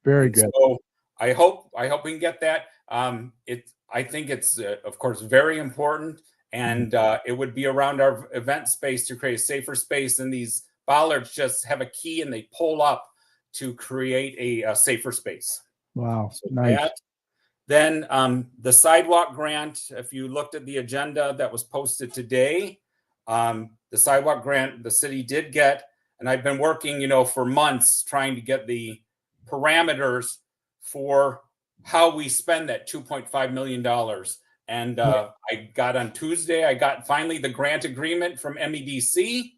very good. So I hope we can get that. I think it's of course very important, and it would be around our event space to create a safer space. And these bollards just have a key and they pull up to create a safer space. Wow, so nice. Then the sidewalk grant, if you looked at the agenda that was posted today, the sidewalk grant the city did get, and I've been working, for months trying to get the parameters for how we spend that $2.5 million. And I got on Tuesday, I got finally the grant agreement from MEDC,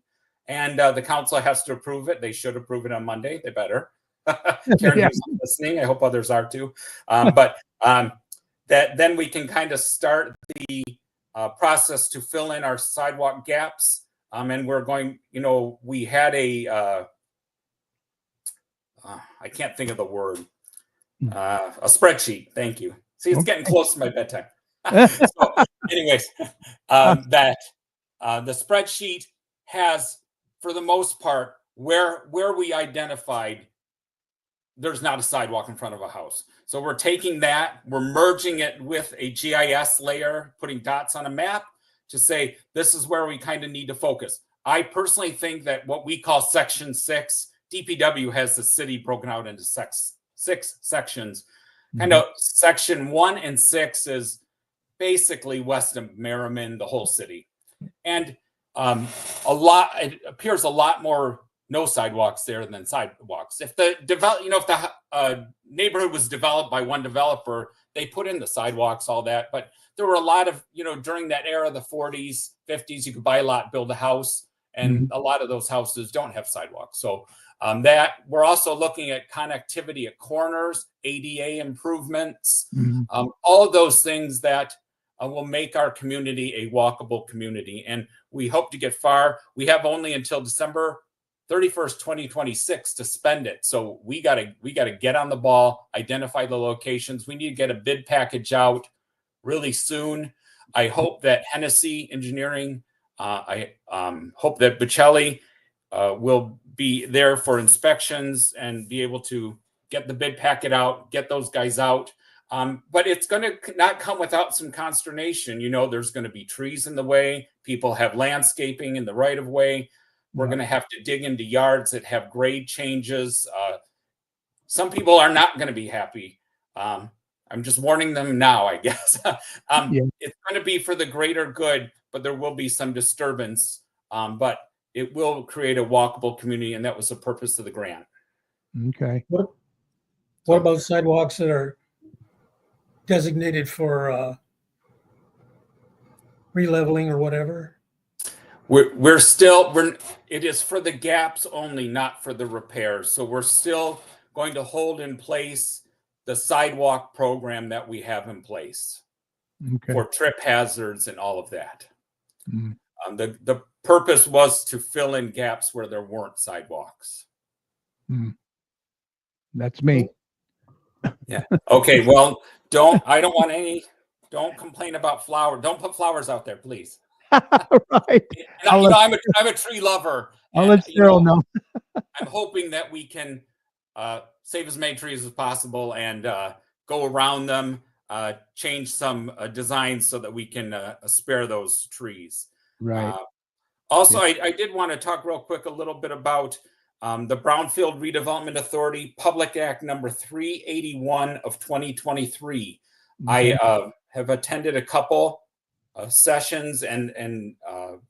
and the council has to approve it. They should approve it on Monday. They better. Karen, listening. I hope others are too. But that then we can kind of start the process to fill in our sidewalk gaps. And we're going, we had a I can't think of the word, a spreadsheet. Thank you. See, it's getting close to my bedtime. So, anyways, that the spreadsheet has, for the most part, where we identified there's not a sidewalk in front of a house. So we're taking that, we're merging it with a GIS layer, putting dots on a map to say, this is where we kind of need to focus. I personally think that what we call Section 6, DPW has the city broken out into six sections. Kind of Section 1 and 6 is basically west of Merriman, the whole city. And it appears a lot more no sidewalks there than sidewalks. If the neighborhood was developed by one developer, they put in the sidewalks, all that. But there were a lot of, during that era, the 40s, 50s, you could buy a lot, build a house, and a lot of those houses don't have sidewalks. So that we're also looking at connectivity at corners, ADA improvements, all of those things that will make our community a walkable community. And we hope to get far. We have only until December 31st, 2026 to spend it. So we gotta get on the ball, identify the locations. We need to get a bid package out really soon. I hope that Hennessy Engineering, I hope that Bocelli will be there for inspections and be able to get the bid packet out, get those guys out. But it's going to not come without some consternation. There's going to be trees in the way. People have landscaping in the right of way. We're going to have to dig into yards that have grade changes. Some people are not going to be happy. I'm just warning them now, I guess. It's going to be for the greater good, but there will be some disturbance. But it will create a walkable community, and that was the purpose of the grant. Okay. What about sidewalks that are designated for releveling or whatever? It is for the gaps only, not for the repairs. So we're still going to hold in place the sidewalk program that we have in place for trip hazards and all of that. The purpose was to fill in gaps where there weren't sidewalks. That's me. Yeah. Okay. Well, don't complain about flowers. Don't put flowers out there, please. Right. I'm a tree lover. I'll let Cheryl know. I'm hoping that we can save as many trees as possible and go around them, change some designs so that we can spare those trees. Right. Also, I did want to talk real quick a little bit about the Brownfield Redevelopment Authority Public Act number 381 of 2023. I have attended a couple sessions and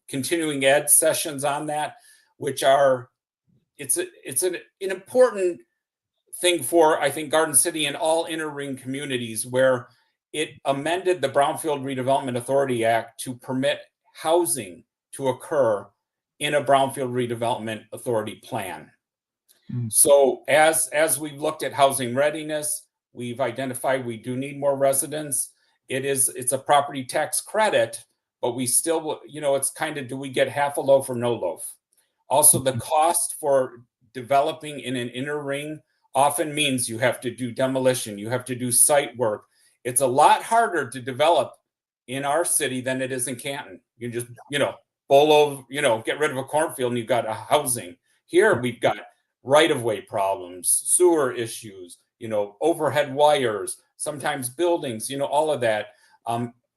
continuing ed sessions on that, which it's an important thing for, I think, Garden City and all inner ring communities, where it amended the Brownfield Redevelopment Authority Act to permit housing to occur in a Brownfield Redevelopment Authority plan. So as we've looked at housing readiness, we've identified we do need more residents. It's a property tax credit, but we still, it's kind of, do we get half a loaf or no loaf? Also, the cost for developing in an inner ring often means you have to do demolition, you have to do site work. It's a lot harder to develop in our city than it is in Canton. You just, bowl over, get rid of a cornfield and you've got a housing. Here we've got right-of-way problems, sewer issues, overhead wires, sometimes buildings, all of that.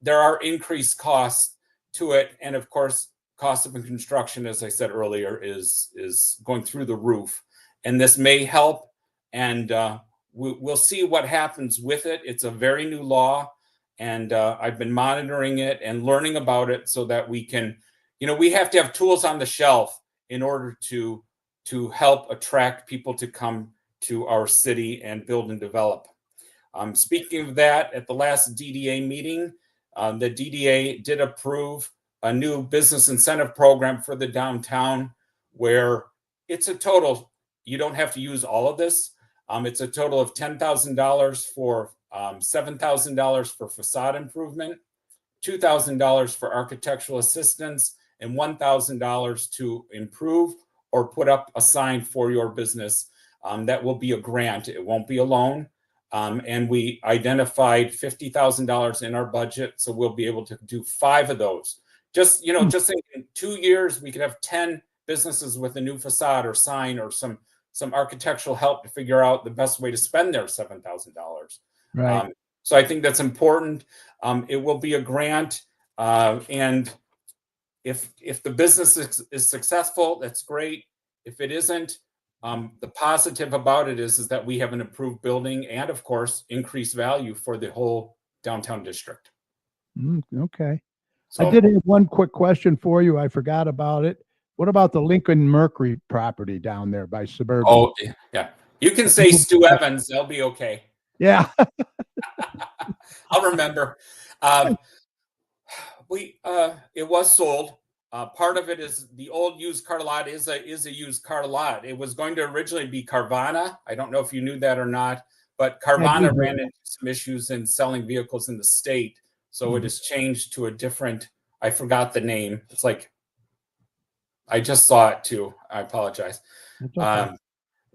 There are increased costs to it. And of course, cost of construction, as I said earlier, is going through the roof. And this may help. And we'll see what happens with it. It's a very new law. And I've been monitoring it and learning about it so that we can, we have to have tools on the shelf in order to help attract people to come to our city and build and develop. Speaking of that, at the last DDA meeting, the DDA did approve a new business incentive program for the downtown, where it's a total, you don't have to use all of this. It's a total of $10,000 for $7,000 for facade improvement, $2,000 for architectural assistance, and $1,000 to improve or put up a sign for your business. That will be a grant. It won't be a loan. And we identified $50,000 in our budget, so we'll be able to do 5 of those. Just think in 2 years, we could have 10 businesses with a new facade or sign or some architectural help to figure out the best way to spend their $7,000. Right. So I think that's important. It will be a grant. And if the business is successful, that's great. If it isn't, the positive about it is that we have an improved building and, of course, increased value for the whole downtown district. Okay. So I did have one quick question for you. I forgot about it. What about the Lincoln Mercury property down there by Suburban? oh yeah, you can say Stu Evans. They'll be okay. Yeah. I'll remember. It was sold. Part of it is the old used car lot is a used car lot. It was going to originally be Carvana. I don't know if you knew that or not, but Carvana ran into some issues in selling vehicles in the state, so it has changed to a different. I forgot the name. It's like I just saw it too. I apologize. Okay.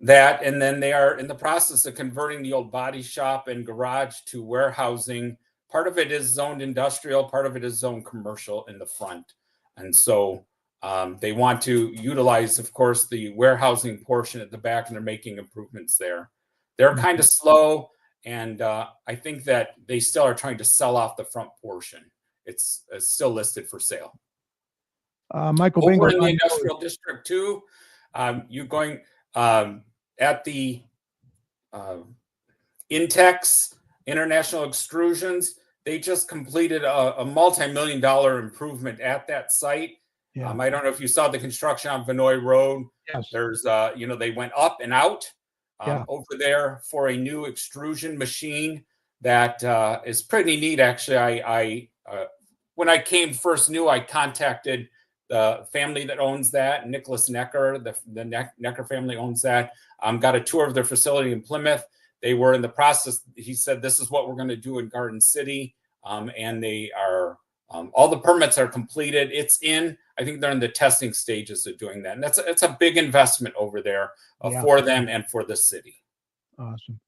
That, and then they are in the process of converting the old body shop and garage to warehousing. Part of it is zoned industrial, part of it is zoned commercial in the front. And so they want to utilize, of course, the warehousing portion at the back, and they're making improvements there. They're kind of slow, and I think that they still are trying to sell off the front portion. It's still listed for sale. Michael Over Bingo. in the industrial district too, you're going at the Intex International Extrusions. They just completed a multi-million-dollar improvement at that site. Yeah. I don't know if you saw the construction on Vinoy Road. Yes. There's, they went up and out Yeah. over there for a new extrusion machine that is pretty neat. Actually, when I came first new, I contacted the family that owns that, Nicholas Necker. The Necker family owns that. Got a tour of their facility in Plymouth. They were in the process. He said, "This is what we're going to do in Garden City," and they are. All the permits are completed. It's in. I think they're in the testing stages of doing that, and it's a big investment over there for them and for the city. Awesome.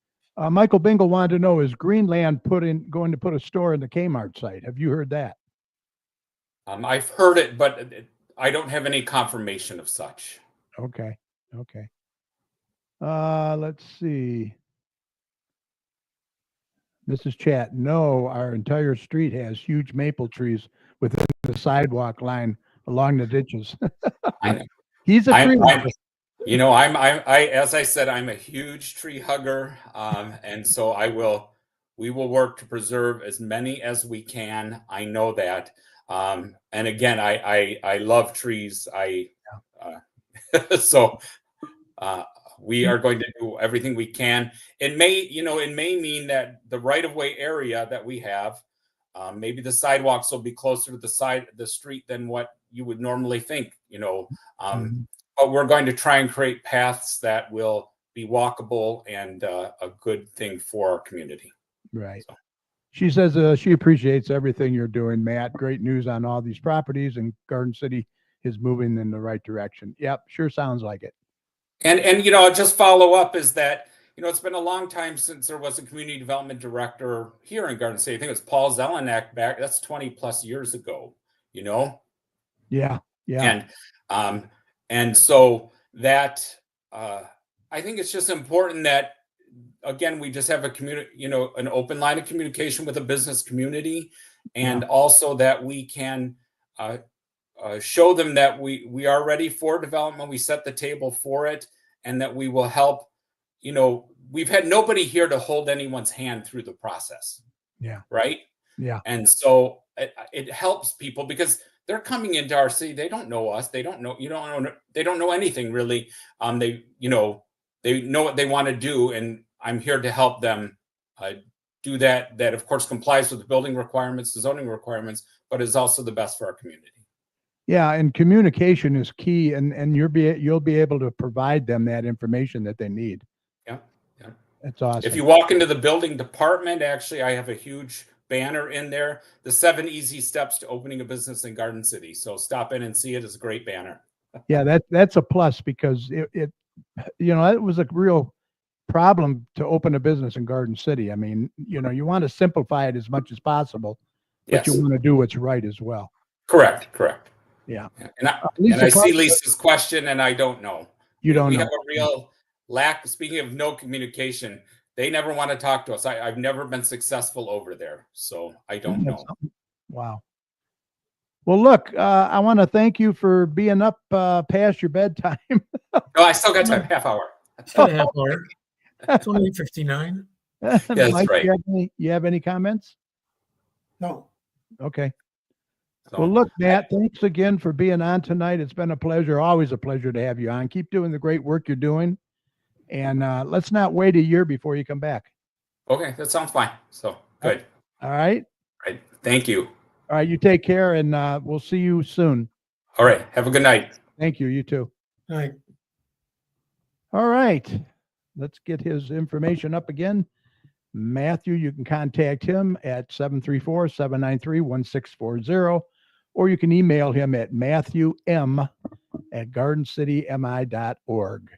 Michael Bingle wanted to know: is Greenland going to put a store in the Kmart site? Have you heard that? I've heard it, but I don't have any confirmation of such. Okay. Okay. Let's see. Mrs. Chat, no, our entire street has huge maple trees within the sidewalk line along the ditches. He's a tree hugger. As I said, I'm a huge tree hugger. And so we will work to preserve as many as we can. I know that. And again, I love trees. We are going to do everything we can. It may mean that the right-of-way area that we have, maybe the sidewalks will be closer to the street than what you would normally think, but we're going to try and create paths that will be walkable and a good thing for our community. Right. So. She says she appreciates everything you're doing, Matt. Great news on all these properties, and Garden City is moving in the right direction. Yep, sure sounds like it. And just follow up is that, it's been a long time since there was a community development director here in Garden City. I think it was Paul Zelenak back. That's 20 plus years ago, Yeah. Yeah. And so that, I think it's just important that, again, we just have an open line of communication with the business community, and also that we can, show them that we are ready for development. We set the table for it, and that we will help. We've had nobody here to hold anyone's hand through the process. Yeah. Right. Yeah. And so it helps people because they're coming into our city. They don't know us. They don't know. They don't know anything really. They know what they want to do, and I'm here to help them do that. That of course complies with the building requirements, the zoning requirements, but is also the best for our community. Yeah, and communication is key, and you'll be able to provide them that information that they need. Yeah. That's awesome. If you walk into the building department, actually, I have a huge banner in there: the 7 easy steps to opening a business in Garden City. So stop in and see it. It's a great banner. Yeah, that's a plus because it was a real problem to open a business in Garden City. I mean, you want to simplify it as much as possible, but you want to do what's right as well. Correct. Yeah. And I see Lisa's question, and I don't know. You don't know. We have a real lack. Speaking of no communication, they never want to talk to us. I've never been successful over there, so I don't know. Wow. Well, look, I want to thank you for being up past your bedtime. No, I still got time. Half hour. Still a half hour. It's only 8:59. That's Mike, right. You have any comments? No. Okay. So, Well, look, Matt, thanks again for being on tonight. It's been a pleasure, always a pleasure to have you on. Keep doing the great work you're doing. And let's not wait a year before you come back. okay, that sounds fine. So good. All right. Right. Thank you. All right. You take care, and we'll see you soon. All right. Have a good night. Thank you. You too. All right. All right. Let's get his information up again. Matthew, you can contact him at 734-793-1640, or you can email him at matthewm@gardencitymi.org.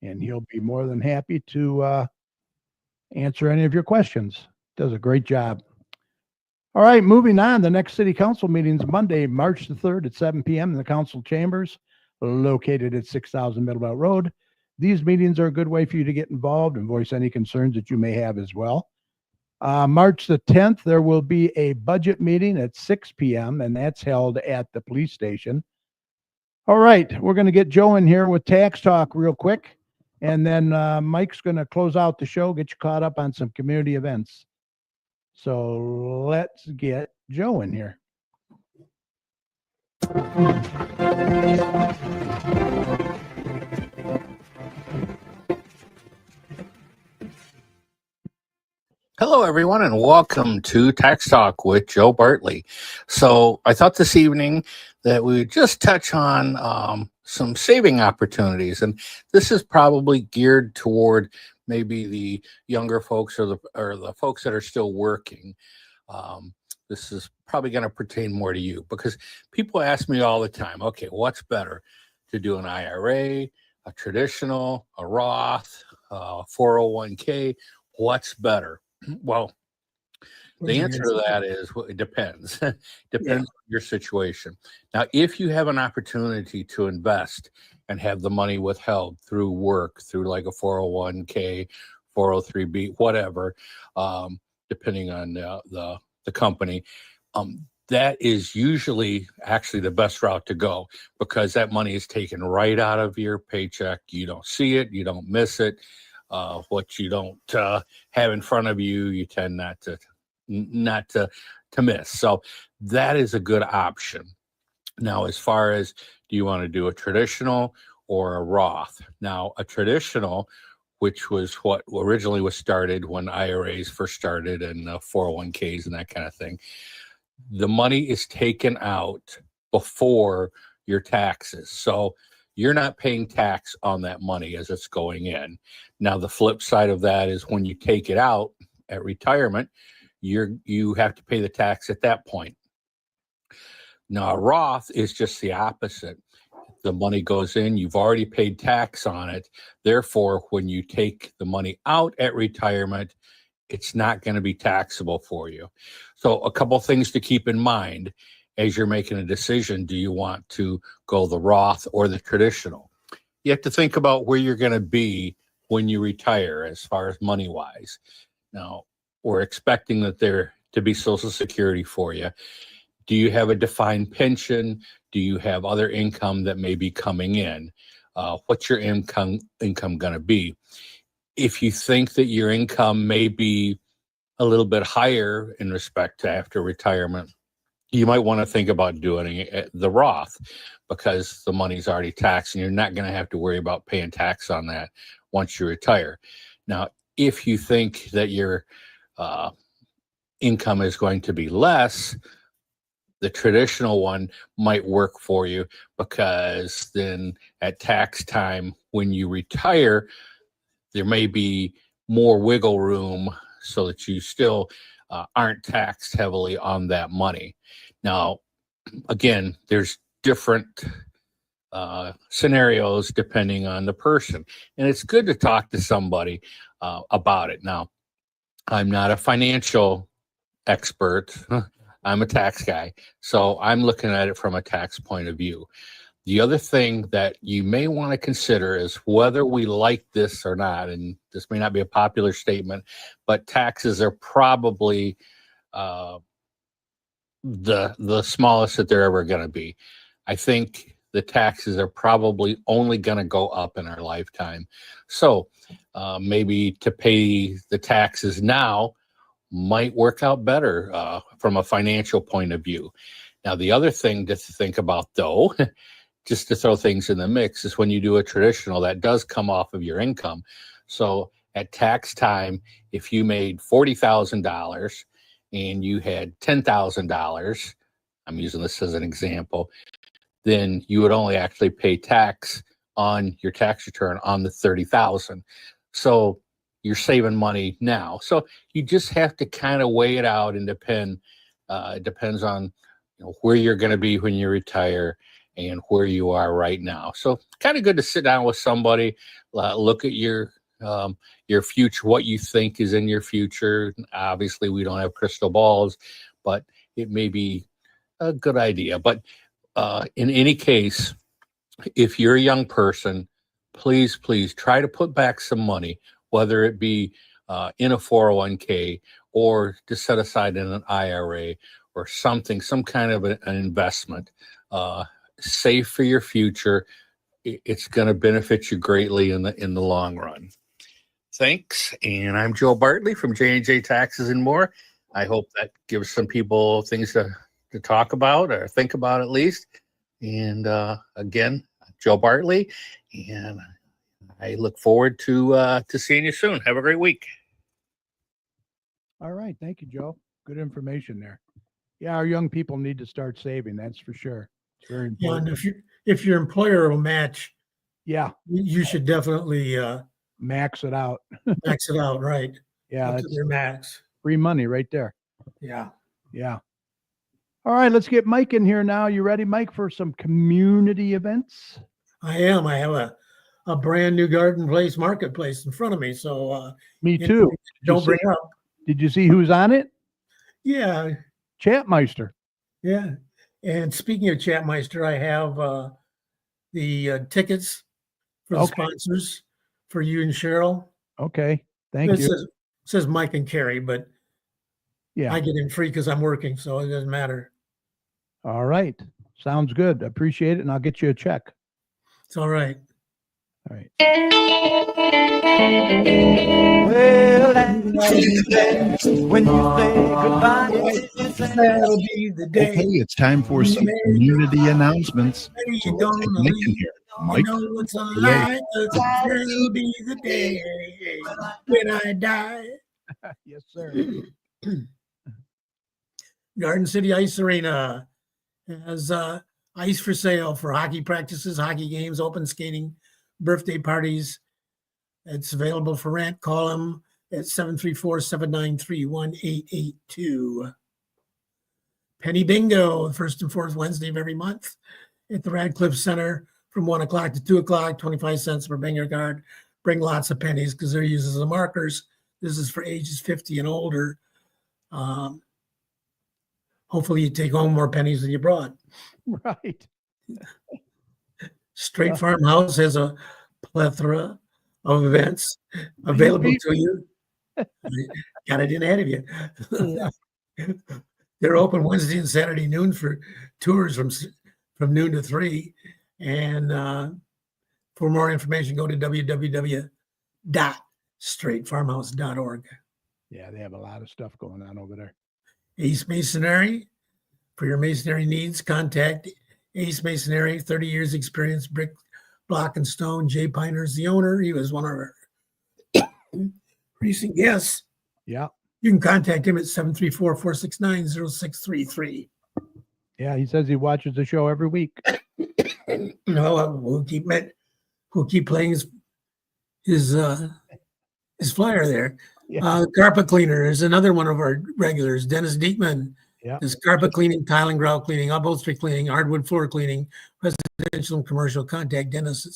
And he'll be more than happy to answer any of your questions. Does a great job. All right, moving on. The next city council meeting is Monday, March the 3rd at 7 p.m. in the council chambers located at 6000 Middlebelt Road. These meetings are a good way for you to get involved and voice any concerns that you may have as well. March the 10th, there will be a budget meeting at 6 p.m., and that's held at the police station. All right, we're going to get Joe in here with Tax Talk real quick. And then Mike's going to close out the show, get you caught up on some community events. So let's get Joe in here. Hello, everyone, and welcome to Tax Talk with Joe Bartley. So I thought this evening that we would just touch on some saving opportunities, and this is probably geared toward maybe the younger folks or the folks that are still working. This is probably going to pertain more to you because people ask me all the time, okay, what's better, to do an IRA, a traditional, a Roth, 401k? What's better? Well, the answer to that is, well, it depends. Depends on your situation. Now, if you have an opportunity to invest and have the money withheld through work, through like a 401k, 403b, whatever, depending on the company, that is usually actually the best route to go because that money is taken right out of your paycheck. You don't see it, you don't miss it. What you don't have in front of you, you tend not to miss. So that is a good option. Now, as far as do you want to do a traditional or a Roth? Now, a traditional, which was what originally was started when IRAs first started and 401ks and that kind of thing, the money is taken out before your taxes. So you're not paying tax on that money as it's going in. Now, the flip side of that is when you take it out at retirement, you have to pay the tax at that point. Now, a Roth is just the opposite. The money goes in, you've already paid tax on it. Therefore, when you take the money out at retirement, it's not going to be taxable for you. So a couple things to keep in mind as you're making a decision. Do you want to go the Roth or the traditional? You have to think about where you're going to be when you retire as far as money wise. Now, we're expecting that there to be Social Security for you. Do you have a defined pension? Do you have other income that may be coming in? What's your income going to be? If you think that your income may be a little bit higher in respect to after retirement, you might want to think about doing the Roth because the money's already taxed and you're not going to have to worry about paying tax on that once you retire. Now, if you think that your income is going to be less, the traditional one might work for you because then at tax time, when you retire, there may be more wiggle room so that you still aren't taxed heavily on that money. Now, again, there's different scenarios depending on the person, and it's good to talk to somebody about it. Now, I'm not a financial expert. I'm a tax guy, so I'm looking at it from a tax point of view. The other thing that you may want to consider is whether we like this or not, and this may not be a popular statement, but taxes are probably the smallest that they're ever going to be. I think the taxes are probably only going to go up in our lifetime. So maybe to pay the taxes now might work out better from a financial point of view. Now, the other thing to think about, though, just to throw things in the mix, is when you do a traditional, that does come off of your income. So at tax time, if you made $40,000 and you had $10,000, I'm using this as an example, then you would only actually pay tax on your tax return on the 30,000. So you're saving money now. So you just have to kind of weigh it out and it depends on where you're going to be when you retire and where you are right now. So kind of good to sit down with somebody, look at your future, what you think is in your future. Obviously, we don't have crystal balls, but it may be a good idea. But in any case, if you're a young person, please try to put back some money, whether it be in a 401k or to set aside in an IRA or something, some kind of an investment. Save for your future. It's going to benefit you greatly in the long run. Thanks. And I'm Joe Bartley from J&J Taxes and More. I hope that gives some people things to talk about or think about at least. And again, Joe Bartley, and I look forward to seeing you soon. Have a great week. All right. Thank you, Joe. Good information there. Yeah, our young people need to start saving. That's for sure. It's very Yeah, important. and if your employer will match, Yeah, you should definitely max it out. max it out, right? Yeah, Up to that's their max. free money right there. Yeah. Yeah. All right, let's get Mike in here now. You ready, Mike, for some community events? I am. I have a brand new garden place marketplace in front of me. So Me too. don't bring up. Did you see who's on it? Yeah. Chatmeister. Yeah. And speaking of Chatmeister, I have the tickets for the Okay. sponsors for you and Cheryl. Okay. Thank It you. says Mike and Carrie, but Yeah. I get in free because I'm working, so it doesn't matter. All right. Sounds good. Appreciate it. And I'll get you a check. It's all right. All right. Well, when you say goodbye, That'll be the day. Okay, it's time for some community announcements. Where you So let's gonna get Mike in leave? here. You Mike, know it's a yay. lie. That'll be the day when I die. Yes, sir. Garden City Ice Arena has ice for sale for hockey practices, hockey games, open skating, birthday parties. It's available for rent. Call them at 734-793-1882. Penny Bingo, the first and fourth Wednesday of every month at the Radcliffe Center from 1 o'clock to 2 o'clock, 25 cents per bingo card. Bring lots of pennies because they're used as the markers. This is for ages 50 and older. Hopefully you take home more pennies than you brought. Right. Straight Farmhouse has a plethora of events available to you. Got it in ahead of you. They're open Wednesday and Saturday noon for tours from noon to 3. And for more information, go to www.straightfarmhouse.org. Yeah, they have a lot of stuff going on over there. Ace Masonry. For your masonry needs, contact Ace Masonry, 30 years experience, brick, block, and stone. Jay Piner's the owner. He was one of our recent guests. Yeah. You can contact him at 734-469-0633. Yeah, he says he watches the show every week. No, we'll keep playing his flyer there. Yeah. Carpet cleaner is another one of our regulars. Dennis Diekman. Yeah. There's carpet cleaning, tile and grout cleaning, upholstery cleaning, hardwood floor cleaning, residential and commercial. Contact Dennis at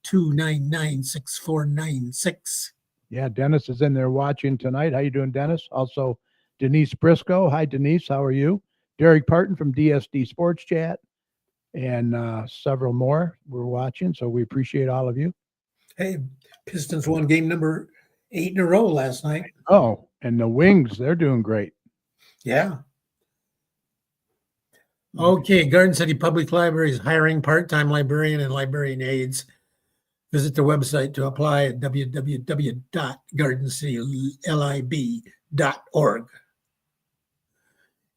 734-299-6496. Yeah, Dennis is in there watching tonight. How you doing, Dennis? Also, Denise Briscoe. Hi, Denise. How are you? Derek Parton from DSD Sports Chat, and several more we're watching. So we appreciate all of you. Hey, Pistons won game number 8 in a row last night. Oh, and the Wings, they're doing great. Yeah. Okay, Garden City Public Library is hiring part-time librarian and librarian aides. Visit their website to apply at www.gardencitylib.org.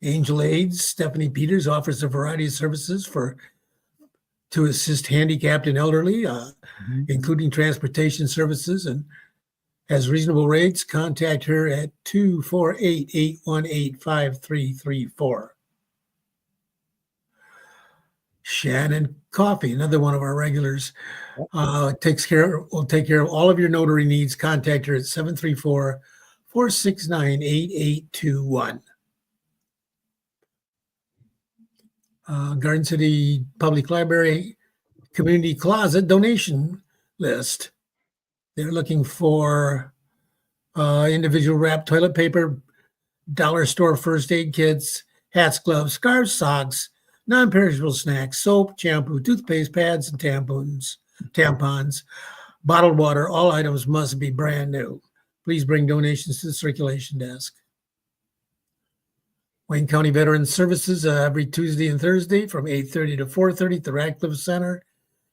Angel Aids, Stephanie Peters offers a variety of services to assist handicapped and elderly, including transportation services, and has reasonable rates. Contact her at 248-818-5334. Shannon Coffee, another one of our regulars, will take care of all of your notary needs. Contact her at 734-469-8821. Garden City Public Library Community Closet donation list. They're looking for individual wrapped toilet paper, dollar store first aid kits, hats, gloves, scarves, socks, non-perishable snacks, soap, shampoo, toothpaste, pads, and tampons, bottled water. All items must be brand new. Please bring donations to the circulation desk. Wayne County Veterans Services every Tuesday and Thursday from 8:30 to 4:30 at the Radcliffe Center.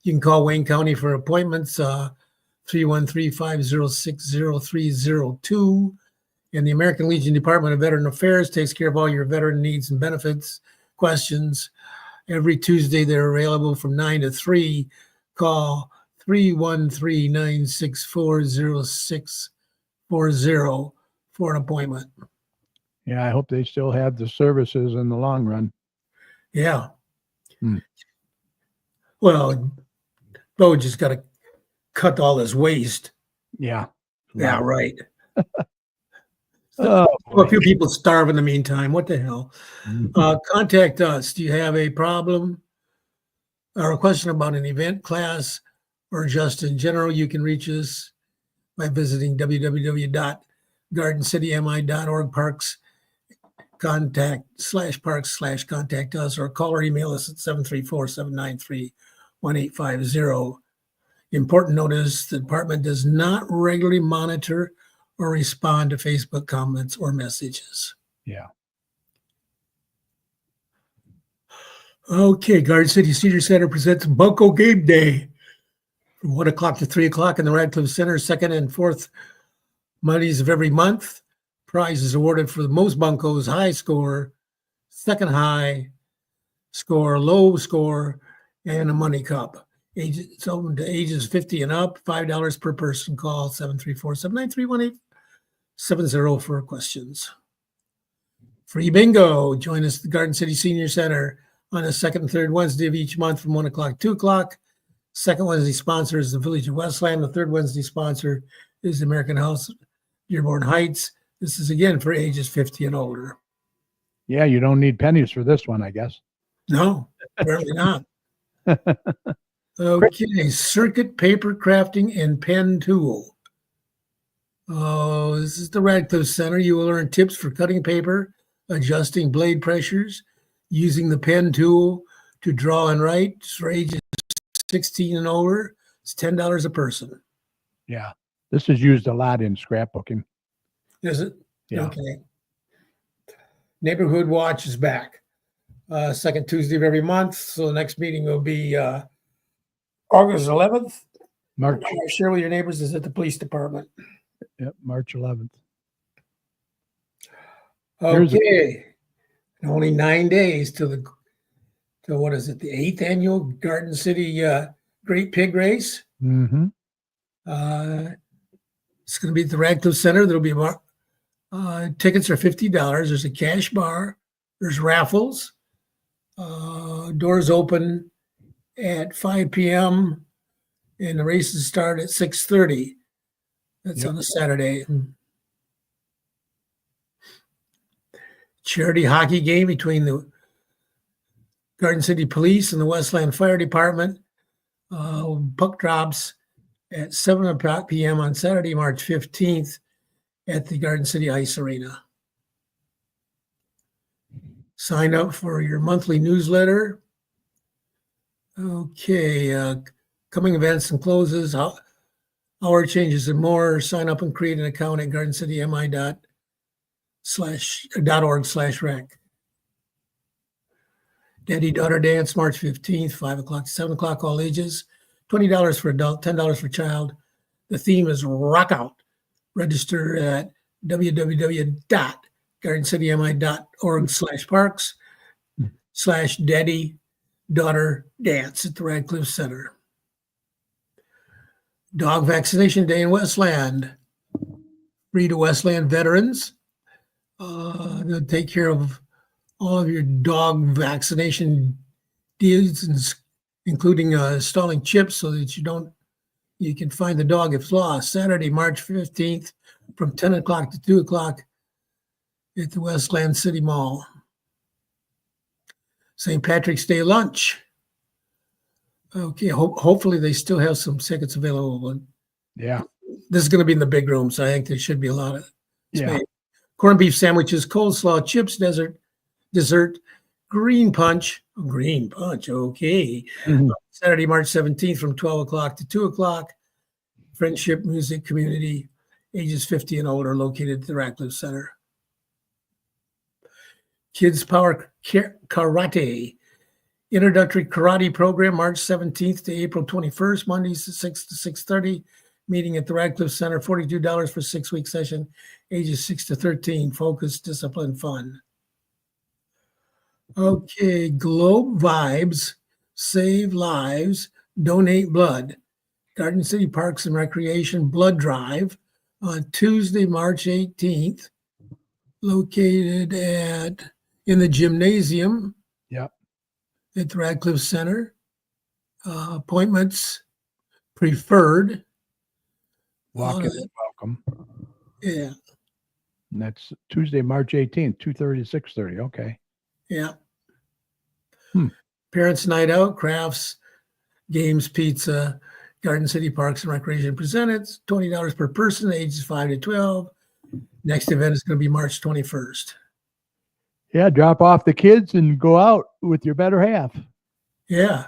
You can call Wayne County for appointments, 313-506-0302. And the American Legion Department of Veteran Affairs takes care of all your veteran needs and benefits questions. Every Tuesday, they're available from 9 to 3. Call 313-964-0640 for an appointment. Yeah, I hope they still have the services in the long run. Yeah. Well, Bo just got to cut all this waste. Yeah. Yeah, right. Oh, A few people starve in the meantime. What the hell? Contact us. Do you have a problem or a question about an event, class, or just in general? You can reach us by visiting www.gardencitymi.org, parks contact us, or call or email us at 734-793-1850. Important notice: the department does not regularly monitor or respond to Facebook comments or messages. yeah. Okay, Garden City Senior Center presents Bunko Game Day from 1 o'clock to 3 o'clock in the Radcliffe Center, second and fourth Mondays of every month. Prize is awarded for the most bunkos, high score, second high score, low score, and a money cup. It's open to ages 50 and up, $5 per person. Call 734-793-1870 for questions. Free bingo. Join us at the Garden City Senior Center on the second and third Wednesday of each month from 1 o'clock to 2 o'clock. Second Wednesday sponsor is the Village of Westland. The third Wednesday sponsor is the American House Dearborn Heights. This is again for ages 50 and older. Yeah, you don't need pennies for this one, I guess. No, apparently not. Okay, circuit paper crafting and pen tool. Oh, this is the Radcliffe Center. You will learn tips for cutting paper, adjusting blade pressures, using the pen tool to draw and write. It's for ages 16 and older. It's $10 a person. Yeah. This is used a lot in scrapbooking. Is it? Yeah. Okay. Neighborhood Watch is back. Second Tuesday of every month. So the next meeting will be August 11th. March. Share with your neighbors is at the police department. Yep, March 11th. Okay. Only 9 days to what is it? The 8th annual Garden City Great Pig Race. Mm-hmm. It's going to be at the Radcliffe Center. There'll be tickets are $50. There's a cash bar. There's raffles. Doors open at 5 p.m. and the races start at 6:30. That's on a Saturday. Charity hockey game between the Garden City Police and the Westland Fire Department. Puck drops at 7 p.m. on Saturday, March 15th at the Garden City Ice Arena. Sign up for your monthly newsletter. Okay, coming events and closes, hour changes and more. Sign up and create an account at gardencitymi.org/rec. Daddy-daughter dance, March 15th, 5 o'clock to 7 o'clock, all ages. $20 for adult, $10 for child. The theme is Rock Out. Register at www.gardencitymi.org. gardencitymI.org/parks/daddy-daughter-dance at the Radcliffe Center. Dog Vaccination Day in Westland. Free to Westland veterans. They'll take care of all of your dog vaccination deals, including installing chips so that you can find the dog if lost. Saturday, March 15th from 10 o'clock to 2 o'clock at the Westland City Mall. St. Patrick's Day lunch. Okay, hopefully they still have some tickets available. Yeah. This is going to be in the big room, so I think there should be a lot of space. Yeah. Corned beef sandwiches, coleslaw, chips, dessert, green punch. Okay. Mhm. Saturday, March 17th from 12 o'clock to 2 o'clock. Friendship Music Community, ages 50 and older, located at the Radcliffe Center. Kids Power Karate. Introductory karate program, March 17th to April 21st, Mondays 6 to 6:30. Meeting at the Radcliffe Center, $42 for 6-week session, ages 6 to 13. Focus, discipline, fun. Okay, Globe Vibes, Save Lives, Donate Blood. Garden City Parks and Recreation Blood Drive on Tuesday, March 18th, located in the gymnasium. Yep. At the Radcliffe Center. Appointments preferred. Walk-in is welcome. Yeah, And that's Tuesday, March 18th, 2:30 to 6:30. Okay. yeah. Hmm. Parents Night Out, crafts, games, pizza, Garden City Parks and Recreation presented, $20 per person, ages 5 to 12. Next event is going to be March 21st. Yeah. Drop off the kids and go out with your better half. Yeah.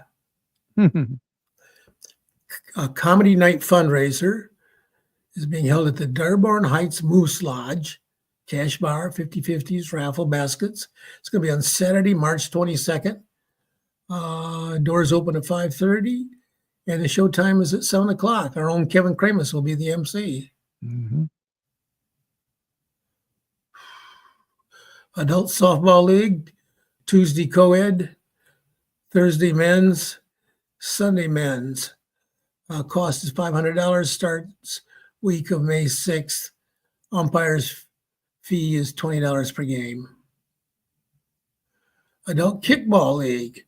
A comedy night fundraiser is being held at the Dearborn Heights Moose Lodge. Cash bar, 50/50s, raffle baskets. It's going to be on Saturday, March 22nd. Doors open at 5:30, and the show time is at 7 o'clock. Our own Kevin Kramus will be the MC. Mm-hmm. Adult Softball League, Tuesday co-ed, Thursday men's, Sunday men's. Cost is $500. Starts week of May 6th. Umpire's fee is $20 per game. Adult Kickball League,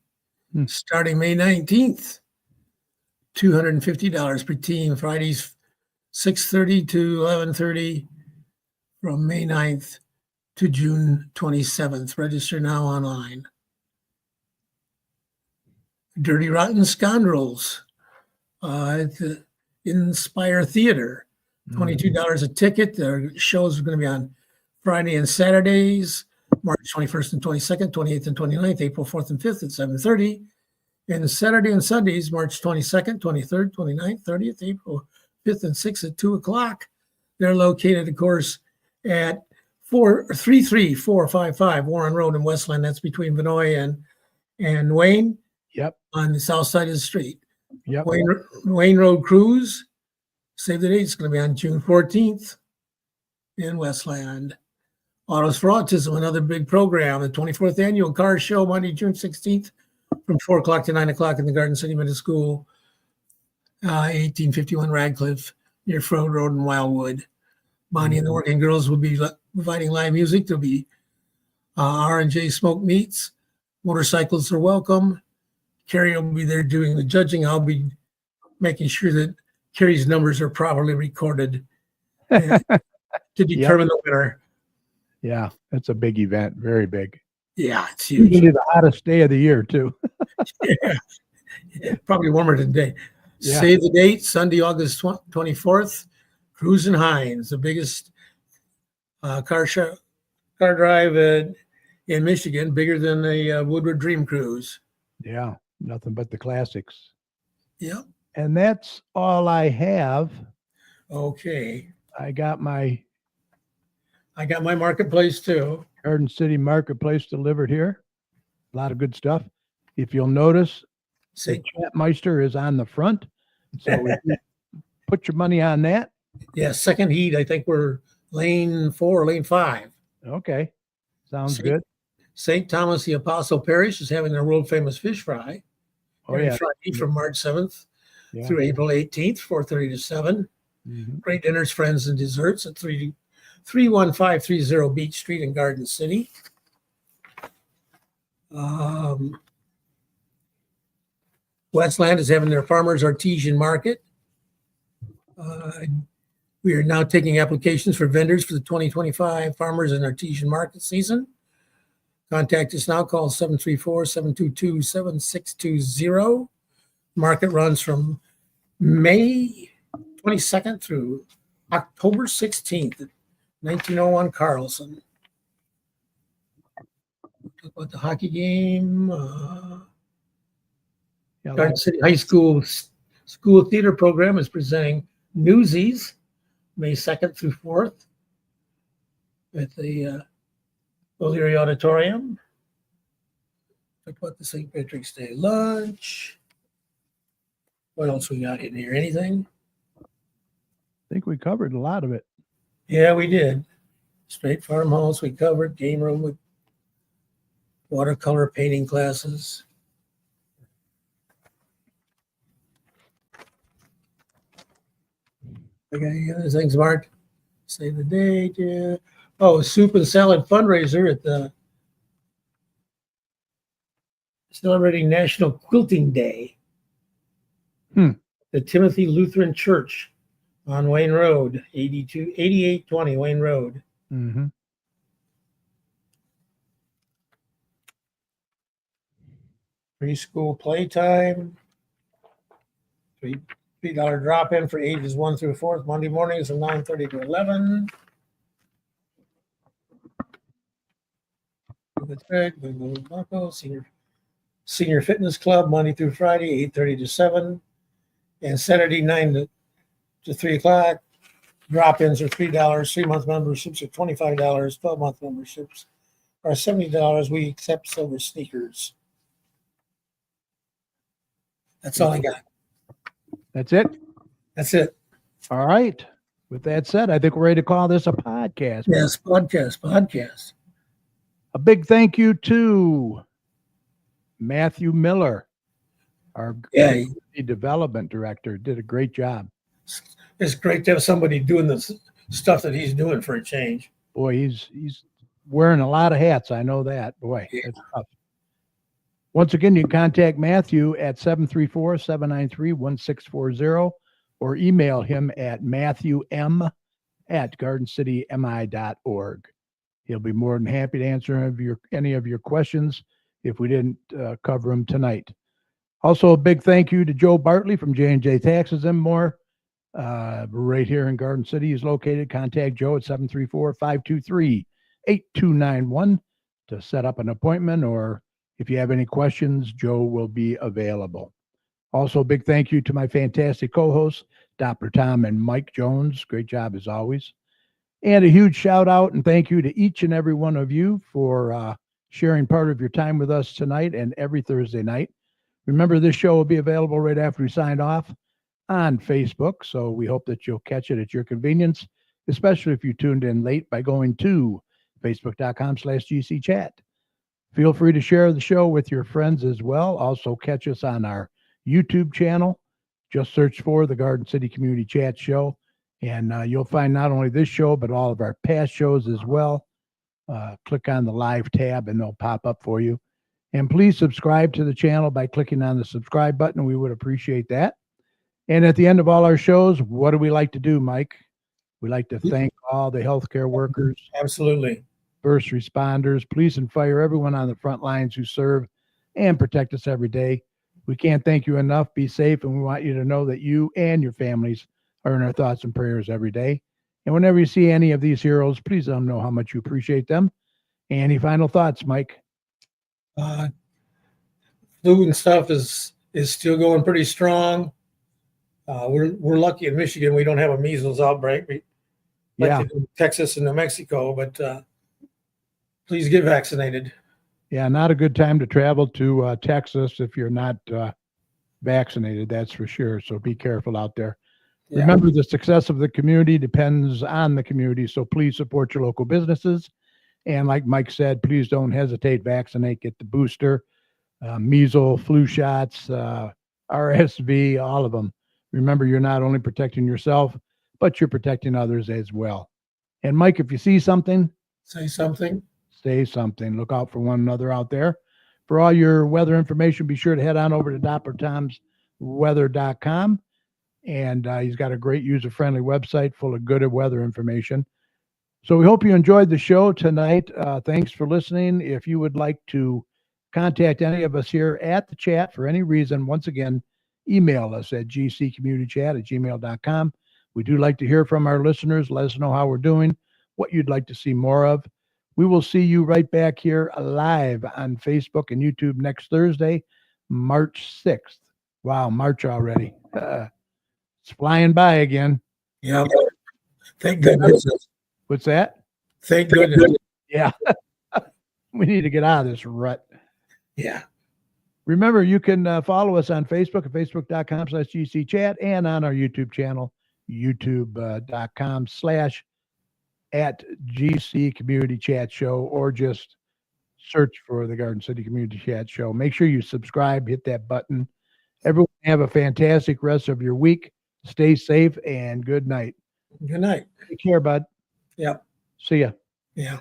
starting May 19th. $250 per team. Fridays 6:30 to 11:30 from May 9th to June 27th. Register now online. Dirty Rotten Scoundrels at the Inspire Theater. $22 a ticket. Their shows are going to be on Friday and Saturdays, March 21st and 22nd, 28th and 29th, April 4th and 5th at 7:30. And Saturday and Sundays, March 22nd, 23rd, 29th, 30th, April 5th and 6th at 2 o'clock. They're located, of course, at 33455 Warren Road in Westland. That's between Vinoy and Wayne. Yep. On the south side of the street. Yep. Wayne Road Cruise. Save the date. It's going to be on June 14th in Westland. Autos for Autism, another big program. The 24th Annual Car Show, Monday, June 16th from 4 o'clock to 9 o'clock in the Garden City Middle School, 1851 Radcliffe, near Front Road in Wildwood. Bonnie and the Working Girls will be providing live music. There'll be R&J Smoke Meats. Motorcycles are welcome. Carrie will be there doing the judging. I'll be making sure that Carrie's numbers are properly recorded to determine the winner. Yeah, that's a big event. Very big. Yeah, it's huge. Usually the hottest day of the year, too. Yeah. Probably warmer today. Yeah. Save the date, Sunday, August 24th. Cruise and Hines, the biggest car drive in Michigan, bigger than the Woodward Dream Cruise. Yeah, nothing but the classics. Yep. And that's all I have. Okay. I got my marketplace too. Garden City Marketplace delivered here. A lot of good stuff. If you'll notice, the See, Chatmeister is on the front. So if you put your money on that. yeah, second heat. I think we're lane 4 or lane 5. Okay. Sounds Saint- good. St. Thomas the Apostle Parish is having their world famous fish fry. Oh, every yeah. Friday from March 7th Yeah. through April 18th, 4:30 to 7. Mhm. Great dinners, friends, and desserts at 31530 Beach Street in Garden City. Westland is having their Farmers Artesian Market. We are now taking applications for vendors for the 2025 Farmers and Artesian Market season. Contact us now, call 734-722-7620. Market runs from May 22nd through October 16th at 1901 Carlson. Talk about the hockey game. Yeah, Garden City High School School Theater Program is presenting Newsies May 2nd through 4th at the O'Leary Auditorium. Talk about the St. Patrick's Day lunch. What else we got in here? Anything? I think we covered a lot of it. Yeah, we did. Straight farmhouse, we covered game room with watercolor painting classes. Okay, any other things, Mark? Save the date. Yeah. Oh, soup and salad fundraiser at the celebrating National Quilting Day. The Timothy Lutheran Church on Wayne Road, 8820 Wayne Road. Mm-hmm. Preschool playtime. $3 drop-in for ages 1 through 4, Monday mornings from 9:30 to 11. Senior Fitness Club, Monday through Friday, 8:30 to 7. And Saturday, 9 to 3 o'clock. Drop-ins are $3. 3-month memberships are $25. 12-month memberships are $70. We accept silver sneakers. That's all I got. That's it. That's it. All right. With that said, I think we're ready to call this a podcast. Yes, podcast. A big thank you to Matthew Miller, our community development director. Did a great job. It's great to have somebody doing this stuff that he's doing for a change. Boy, he's wearing a lot of hats. I know that. Boy, it's tough. Once again, you can contact Matthew at 734-793-1640 or email him at matthewm@gardencitymi.org. He'll be more than happy to answer any of your questions if we didn't cover them tonight. Also, a big thank you to Joe Bartley from J&J Taxes and More. Right here in Garden City is located. Contact Joe at 734-523-8291 to set up an appointment, or if you have any questions, Joe will be available. Also, a big thank you to my fantastic co-hosts, Dr. Tom and Mike Jones. Great job as always. And a huge shout out and thank you to each and every one of you for sharing part of your time with us tonight and every Thursday night. Remember, this show will be available right after we signed off on Facebook, so we hope that you'll catch it at your convenience, especially if you tuned in late by going to facebook.com/GCChat. Feel free to share the show with your friends as well. Also, catch us on our YouTube channel. Just search for the Garden City Community Chat Show, and you'll find not only this show, but all of our past shows as well. Click on the live tab, and they'll pop up for you. And please subscribe to the channel by clicking on the subscribe button. We would appreciate that. And at the end of all our shows, what do we like to do, Mike? We like to thank all the healthcare workers, Absolutely. first responders, police and fire, everyone on the front lines who serve and protect us every day. We can't thank you enough. Be safe, and we want you to know that you and your families are in our thoughts and prayers every day. And whenever you see any of these heroes, please let them know how much you appreciate them. Any final thoughts, Mike? Flu and stuff is still going pretty strong. We're lucky in Michigan we don't have a measles outbreak. Like in Texas and New Mexico, but please get vaccinated. Yeah, not a good time to travel to Texas if you're not vaccinated, that's for sure. So be careful out there. Yeah. Remember, the success of the community depends on the community, so please support your local businesses. And like Mike said, please don't hesitate. Vaccinate, get the booster, measles, flu shots, RSV, all of them. Remember, you're not only protecting yourself, but you're protecting others as well. And Mike, if you see something, Say something. say something. Look out for one another out there. For all your weather information, be sure to head on over to DopplerTomsWeather.com. And he's got a great user-friendly website full of good weather information. So we hope you enjoyed the show tonight. Thanks for listening. If you would like to contact any of us here at the chat for any reason, once again, email us at gccommunitychat@gmail.com. We do like to hear from our listeners. Let us know how we're doing, what you'd like to see more of. We will see you right back here live on Facebook and YouTube next Thursday, March 6th. Wow, March already. It's flying by again. Yeah. Thank goodness. What's that? Thank goodness. Yeah. We need to get out of this rut. Yeah. Remember, you can follow us on Facebook at facebook.com/GCChat and on our YouTube channel, youtube.com/@GC Community Chat Show, or just search for the Garden City Community Chat Show. Make sure you subscribe, hit that button. Everyone have a fantastic rest of your week. Stay safe and good night. Good night. Take care, bud. Yep. See ya. Yeah.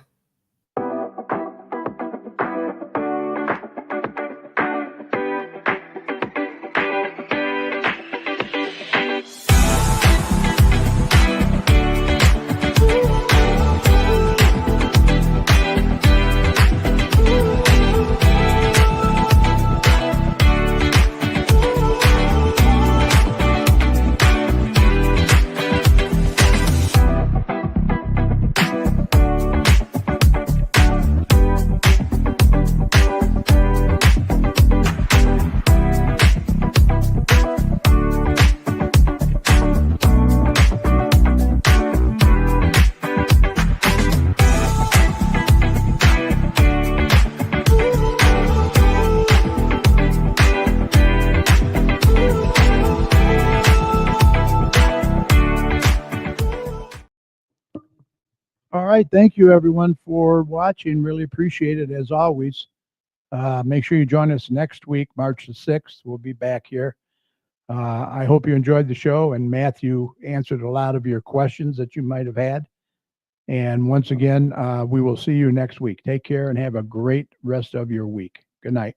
All right. Thank you, everyone, for watching. Really appreciate it, as always. Make sure you join us next week, March the 6th. We'll be back here. I hope you enjoyed the show, and Matthew answered a lot of your questions that you might have had. And once again, we will see you next week. Take care and have a great rest of your week. Good night.